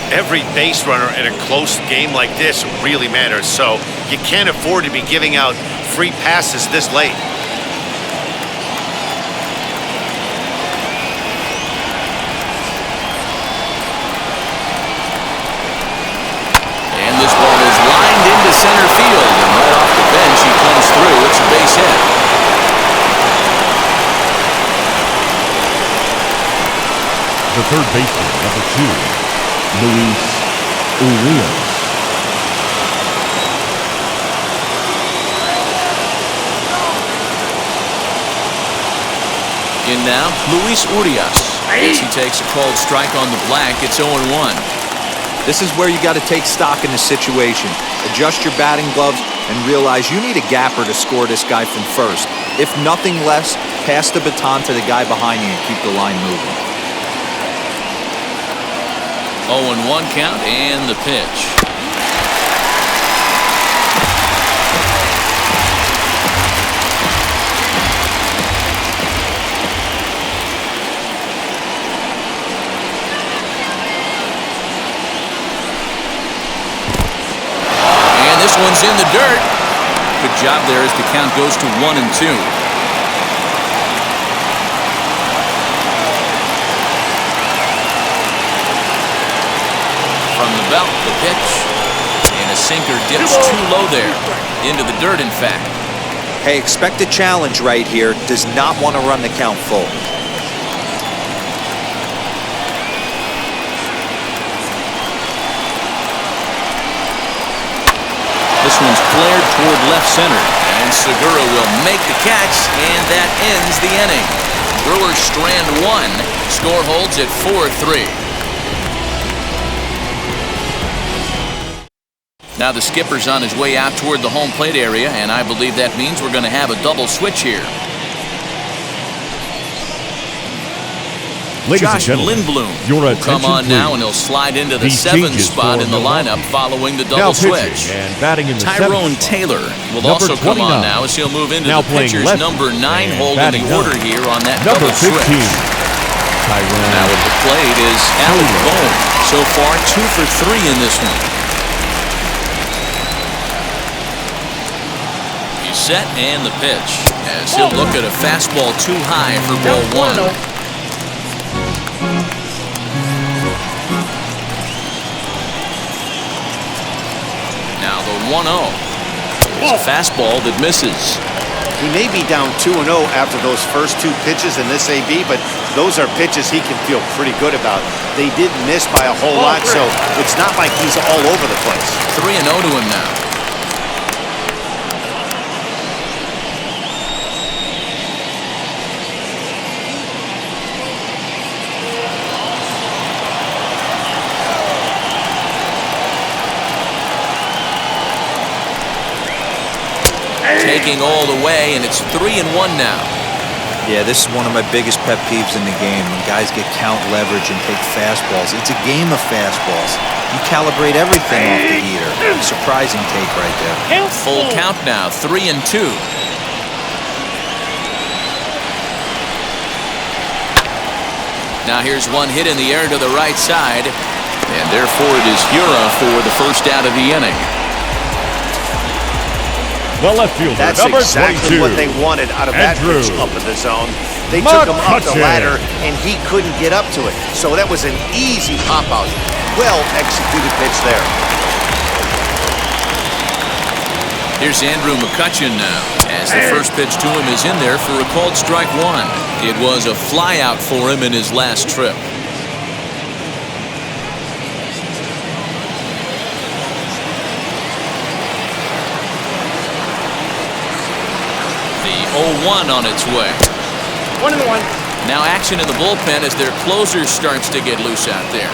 Speaker 2: Every base runner in a close game like this really matters, so you can't afford to be giving out free passes this late.
Speaker 1: And this ball is lined into center field, and right off the bench he comes through. It's a base hit.
Speaker 4: The third baseman, number 2, Luis Urias.
Speaker 1: In now, Luis Urias. As he takes a called strike on the black, it's 0-1.
Speaker 3: This is where you got to take stock in the situation. Adjust your batting gloves and realize you need a gapper to score this guy from first. If nothing less, pass the baton to the guy behind you and keep the line moving.
Speaker 1: 0-1 count and the pitch. And this one's in the dirt. Good job there as the count goes to 1-2. From the belt, the pitch, and a sinker dips too low there. Into the dirt, in fact.
Speaker 3: Hey, expect a challenge right here. Does not want to run the count full.
Speaker 1: This one's flared toward left center, and Segura will make the catch, and that ends the inning. Brewers strand one. Score holds at 4-3. Now the skipper's on his way out toward the home plate area, and I believe that means we're going to have a double switch here.
Speaker 4: Ladies
Speaker 1: Josh
Speaker 4: and gentlemen,
Speaker 1: Lindblom
Speaker 4: your
Speaker 1: will come
Speaker 4: attention,
Speaker 1: on now,
Speaker 4: please.
Speaker 1: and he'll slide into the
Speaker 4: These
Speaker 1: 7th
Speaker 4: changes
Speaker 1: spot
Speaker 4: for
Speaker 1: in the
Speaker 4: Milwaukee.
Speaker 1: lineup following the
Speaker 4: Now
Speaker 1: double
Speaker 4: pitching
Speaker 1: switch.
Speaker 4: and batting in the
Speaker 1: Tyrone
Speaker 4: 7th spot.
Speaker 1: Taylor will
Speaker 4: Number
Speaker 1: also come on
Speaker 4: 29.
Speaker 1: now as he'll move into
Speaker 4: Now
Speaker 1: the
Speaker 4: playing
Speaker 1: pitcher's
Speaker 4: lefty
Speaker 1: number 9
Speaker 4: and
Speaker 1: hole in
Speaker 4: batting
Speaker 1: the order
Speaker 4: ninth.
Speaker 1: here on that
Speaker 4: Number
Speaker 1: double
Speaker 4: 15.
Speaker 1: switch.
Speaker 4: Tyrone.
Speaker 1: Now at the plate is Alec Bohm. So far 2 for 3 in this one. He's set and the pitch as he'll look at a fastball too high for ball 1. Now the 1-0 is a fastball that misses.
Speaker 2: He may be down 2-0 after those first 2 pitches in this AB, but those are pitches he can feel pretty good about. They did miss by a whole lot, so it's not like he's all over the place.
Speaker 1: 3-0 to him now. Taking all the way, and it's 3-1 now.
Speaker 3: Yeah, this is one of my biggest pet peeves in the game, when guys get count leverage and take fastballs. It's a game of fastballs. You calibrate everything off the heater. Surprising take right there.
Speaker 1: Full count now, 3-2. Now here's one hit in the air to the right side, and therefore it is Hura for the first out of the inning.
Speaker 4: The left fielder,
Speaker 2: That's
Speaker 4: number
Speaker 2: exactly
Speaker 4: 22.
Speaker 2: what they wanted out of that
Speaker 4: Andrew
Speaker 2: pitch up in the zone. They took him up the ladder, and he couldn't get up to it. So that was an easy pop-out. Well-executed pitch there.
Speaker 1: Here's Andrew McCutchen now, as the first pitch to him is in there for a called strike 1. It was a flyout for him in his last trip. The 0-1 on its way.
Speaker 5: 1-1.
Speaker 1: Now action in the bullpen as their closer starts to get loose out there.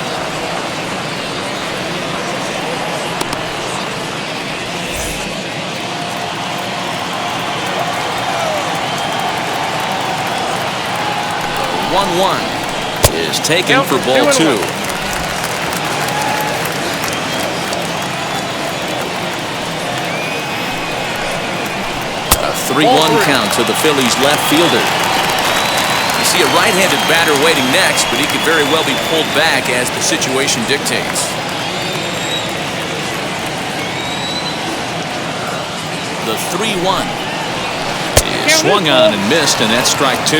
Speaker 1: The 1-1 is taken for ball 2. A 3-1 count to the Phillies left fielder. You see a right-handed batter waiting next, but he could very well be pulled back as the situation dictates. The 3-1 is swung on and missed, and that's strike 2.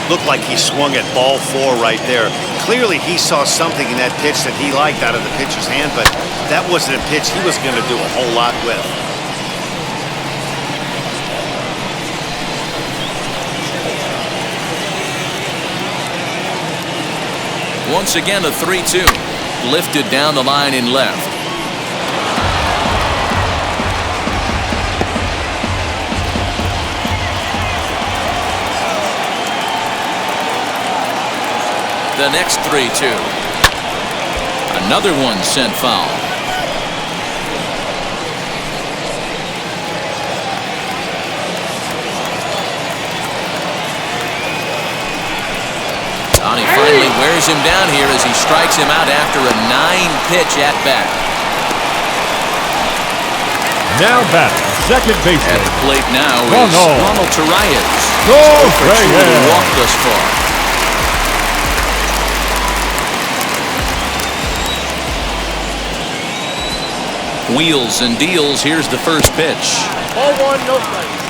Speaker 2: Looked like he swung at ball 4 right there. Clearly he saw something in that pitch that he liked out of the pitcher's hand, but that wasn't a pitch he was going to do a whole lot with.
Speaker 1: Once again, a 3-2. Lifted down the line in left. The next 3-2. Another one sent foul. He finds finally wears him down here as he strikes him out after a 9-pitch at-bat.
Speaker 4: Now batting, second baseman.
Speaker 1: At the plate now is Ronald Torreyes.
Speaker 4: Go
Speaker 1: Reyes. Walk thus far. Wheels and deals. Here's the first pitch.
Speaker 5: Ball one, no strikes.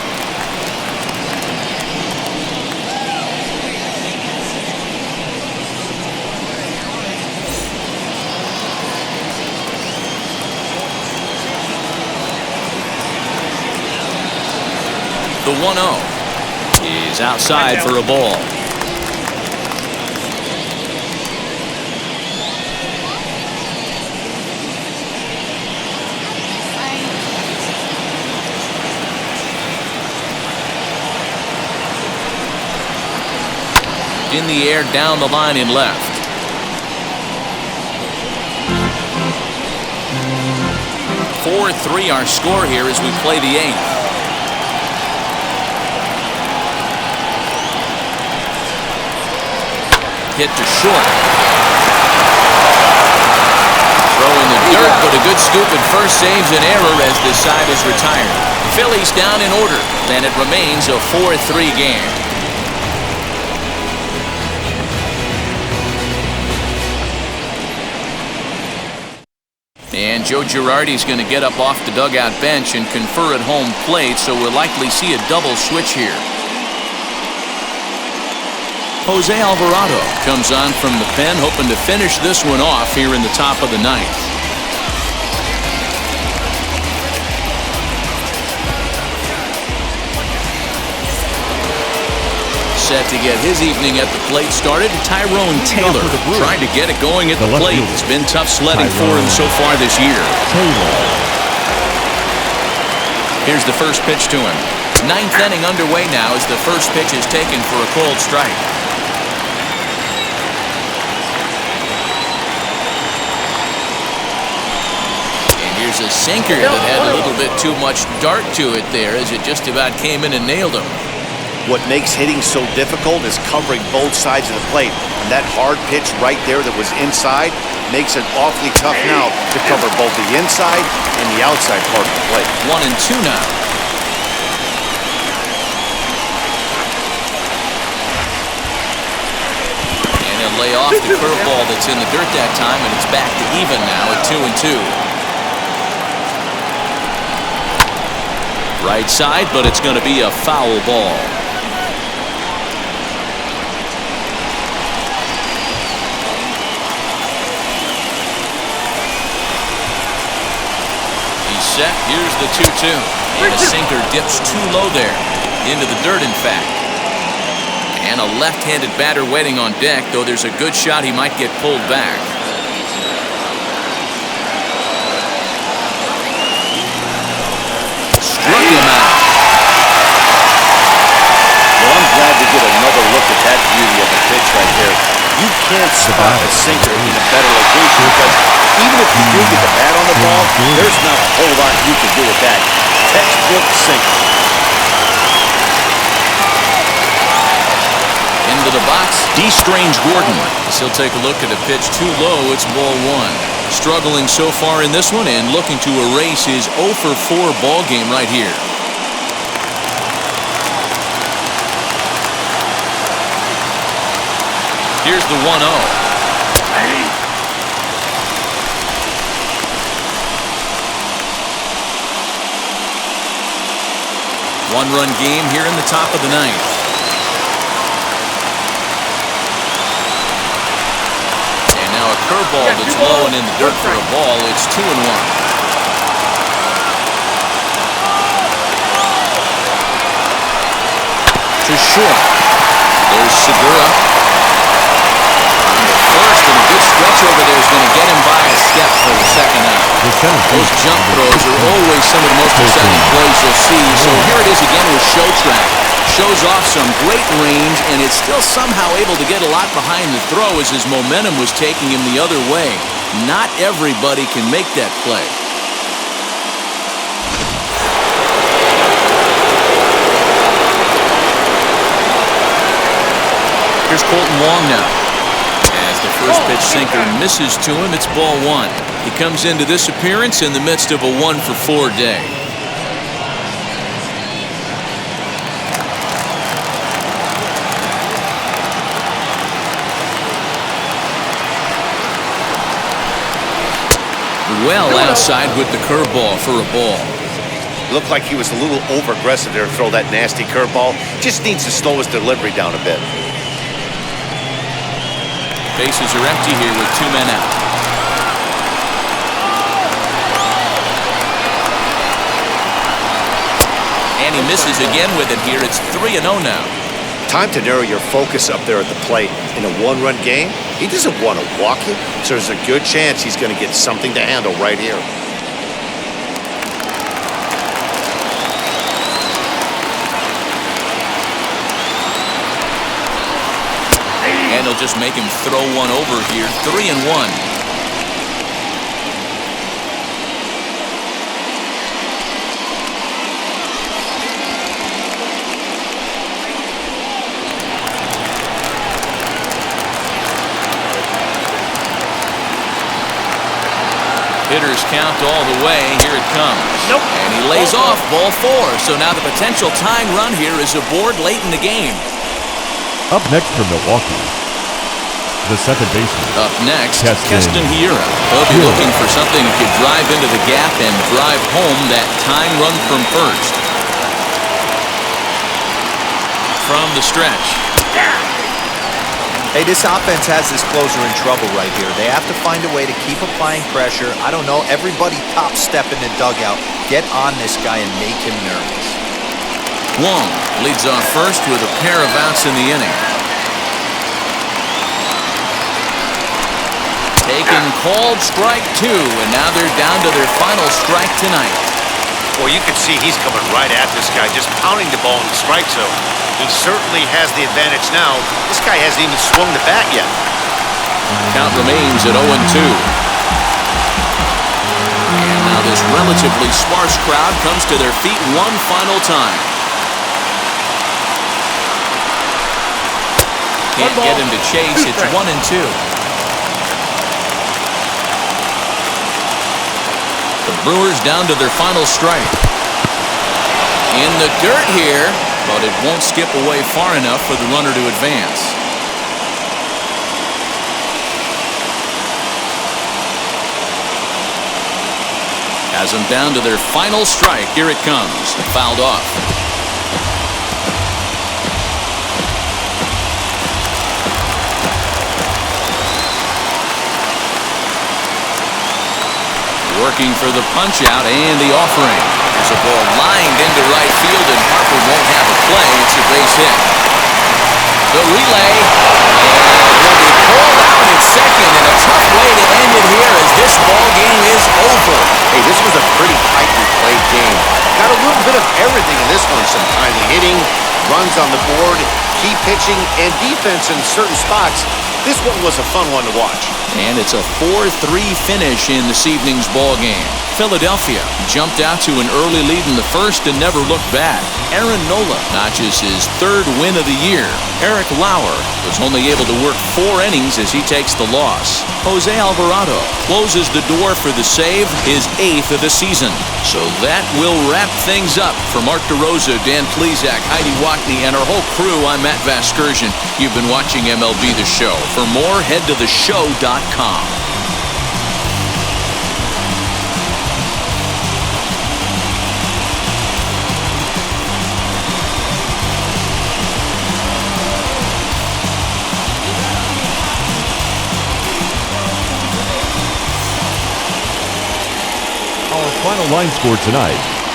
Speaker 1: The 1-0 is outside for a ball. In the air, down the line and left. (4-3) our score here as we play the 8th. Hit to short. Throw in the dirt, but a good scoop at first saves an error as this side is retired. Phillies down in order, and it remains a 4-3 game. And Joe Girardi's going to get up off the dugout bench and confer at home plate, so we'll likely see a double switch here. Jose Alvarado comes on from the pen, hoping to finish this one off here in the top of the 9th. Set to get his evening at the plate started, Tyrone Taylor trying to get it going at the plate. It's been tough sledding for him so far this year. Here's the first pitch to him. 9th inning underway now as the first pitch is taken for a cold strike. Here's a sinker that had a little bit too much dart to it there as it just about came in and nailed him.
Speaker 2: What makes hitting so difficult is covering both sides of the plate. And that hard pitch right there that was inside makes it awfully tough now to cover both the inside and the outside part of the plate.
Speaker 1: 1-2 now. And he'll lay off the curveball that's in the dirt that time, and it's back to even now at 2-2. Right side, but it's going to be a foul ball. He's set. Here's the 2-2. And a sinker dips too low there. Into the dirt, in fact. And a left-handed batter waiting on deck, though there's a good shot he might get pulled back. Struck him out.
Speaker 2: Well, I'm glad to get another look at that beauty of a pitch right there. You can't spot a sinker in a better location because even if you do get the bat on the ball, there's not a whole lot you can do with that. Textbook sinker.
Speaker 1: Into the box, D-Strange Gordon. He'll take a look at a pitch too low. It's ball 1. Struggling so far in this one and looking to erase his 0-for-4 ball game right here. Here's the 1-0. One-run game here in the top of the 9th. A curveball that's low and in the dirt for a ball. It's 2-1. To short. There's Segura. On the first, and a good stretch over there is going to get him by a step for the second out. Those jump throws are always some of the most exciting plays you'll see. So here it is again with Show Track. Shows off some great range, and it's still somehow able to get a lot behind the throw as his momentum was taking him the other way. Not everybody can make that play. Here's Colton Wong now. The first pitch sinker misses to him. It's ball one. He comes into this appearance in the midst of a 1-for-4 day. Well outside with the curveball for a ball.
Speaker 2: Looked like he was a little over-aggressive there to throw that nasty curveball. Just needs to slow his delivery down a bit.
Speaker 1: Bases are empty here with 2 men out. And he misses again with it here. It's 3-0 now.
Speaker 2: Time to narrow your focus up there at the plate. In a one-run game, he doesn't want to walk you, so there's a good chance he's going to get something to handle right here.
Speaker 1: And he'll just make him throw one over here. 3-1. Hitters count all the way. Here it comes.
Speaker 2: Nope.
Speaker 1: And he lays off ball 4. So now the potential tying run here is aboard late in the game.
Speaker 4: Up next for Milwaukee, the second baseman.
Speaker 1: Up next, Keston Hiura. He'll be looking for something that could drive into the gap and drive home that tying run from first. From the stretch.
Speaker 3: Hey, this offense has this closer in trouble right here. They have to find a way to keep applying pressure. I don't know, everybody top step in the dugout. Get on this guy and make him nervous.
Speaker 1: Wong leads off first with a pair of outs in the inning. Taken called strike 2, and now they're down to their final strike tonight.
Speaker 2: Well, you can see he's coming right at this guy, just pounding the ball in the strike zone. He certainly has the advantage now. This guy hasn't even swung the bat yet.
Speaker 1: Count remains at 0-2. And now this relatively sparse crowd comes to their feet one final time. Can't get him to chase. It's 1-2. The Brewers down to their final strike. In the dirt here, but it won't skip away far enough for the runner to advance. Has them down to their final strike. Here it comes. Fouled off. Working for the punch-out and the offering. There's a ball lined into right field, and Harper won't have a play. It's a base hit. The relay will be pulled out at second, and a tough way to end it here as this ball game is over.
Speaker 2: Hey, this was a pretty tightly played game. Got a little bit of everything in this one. Some timely hitting, runs on the board, key pitching, and defense in certain spots. This one was a fun one to watch.
Speaker 1: And it's a 4-3 finish in this evening's ball game. Philadelphia jumped out to an early lead in the first and never looked back. Aaron Nola notches his 3rd win of the year. Eric Lauer was only able to work 4 innings as he takes the loss. Jose Alvarado closes the door for the save, his 8th of the season. So that will wrap things up. For Mark DeRosa, Dan Plesac, Heidi Watney, and our whole crew, I'm Matt Vasgersian. You've been watching MLB The Show. For more, head to theshow.com.
Speaker 4: Our final line score tonight.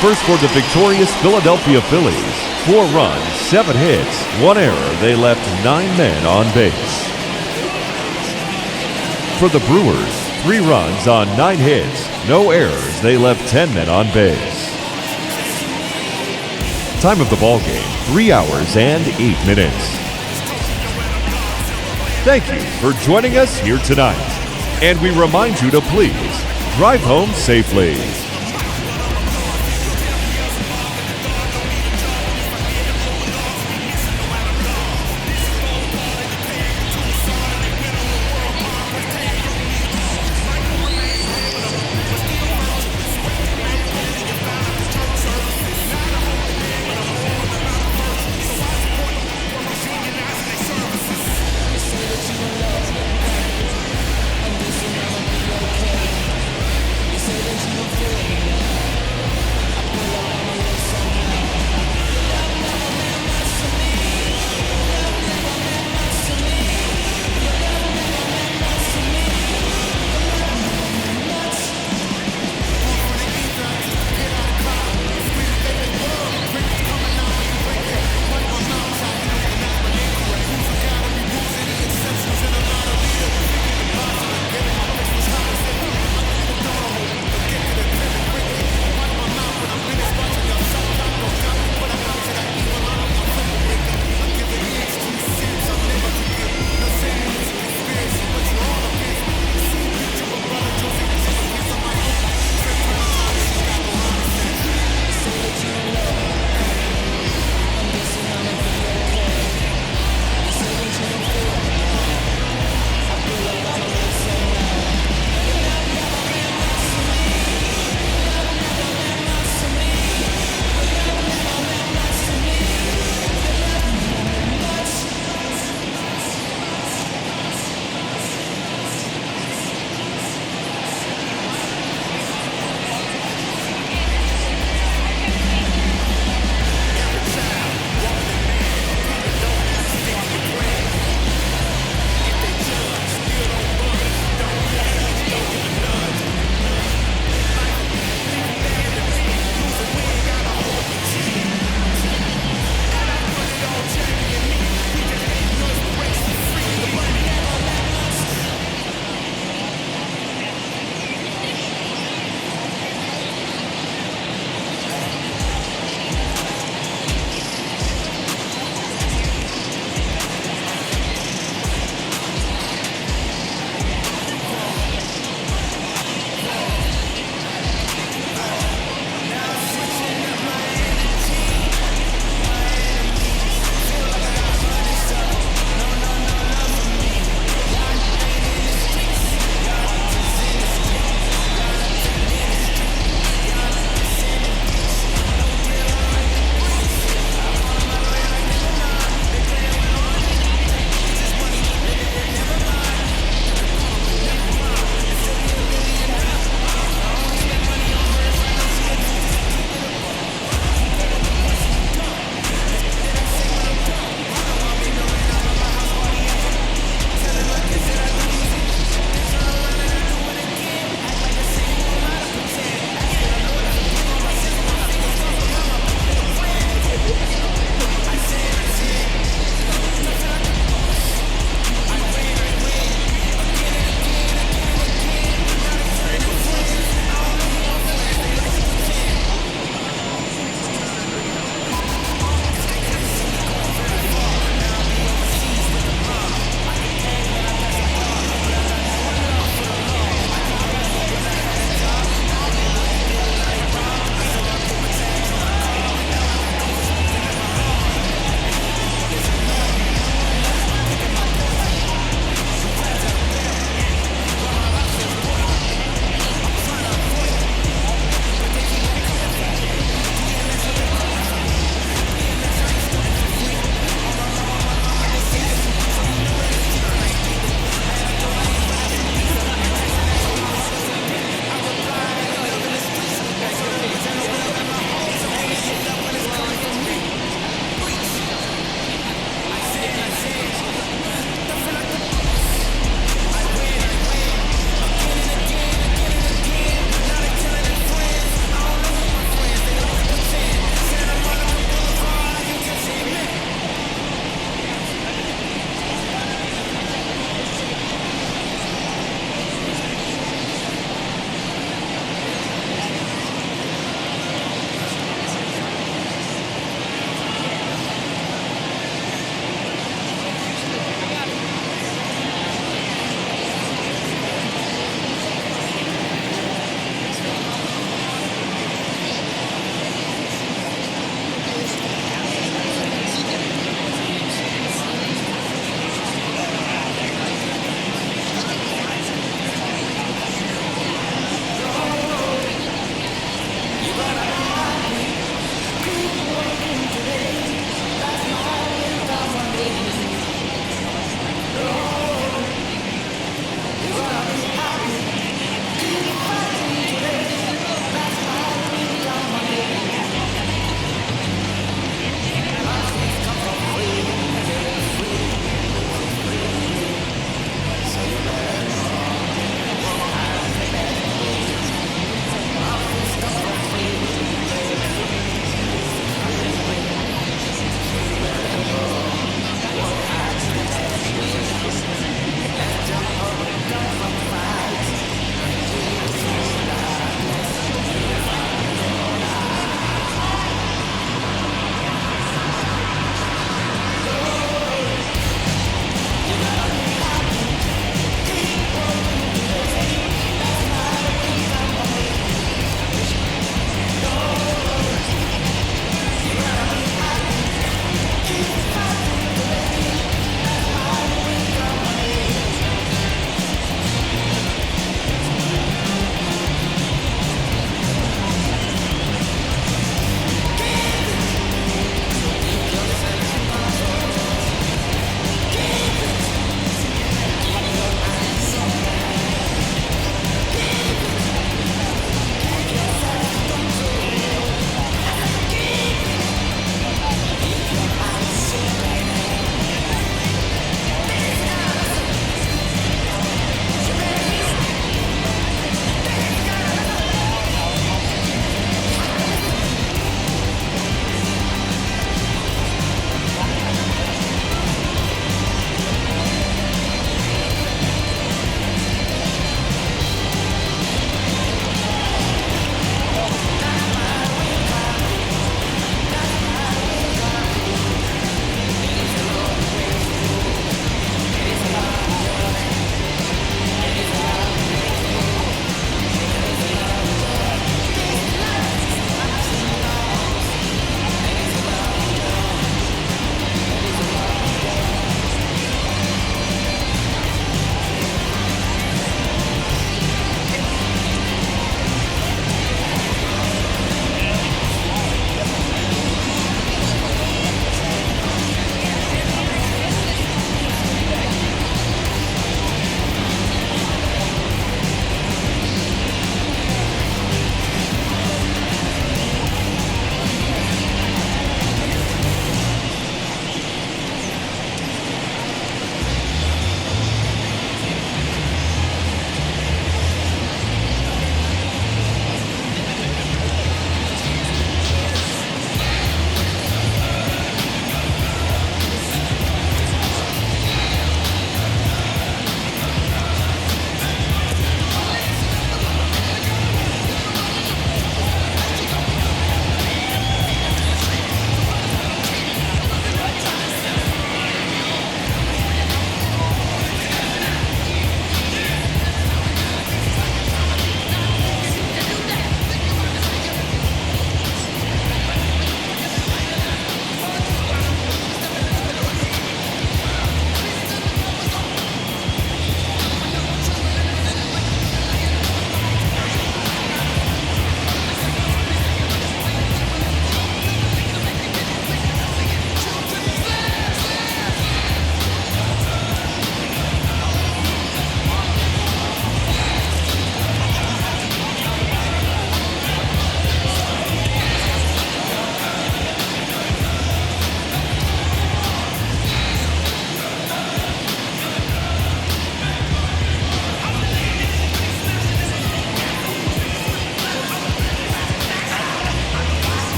Speaker 4: First for the victorious Philadelphia Phillies. 4 runs, 7 hits, 1 error. They left 9 men on base. For the Brewers, 3 runs on 9 hits, no errors. They left 10 men on base. Time of the ball game, 3 hours and 8 minutes. Thank you for joining us here tonight. And we remind you to please drive home safely.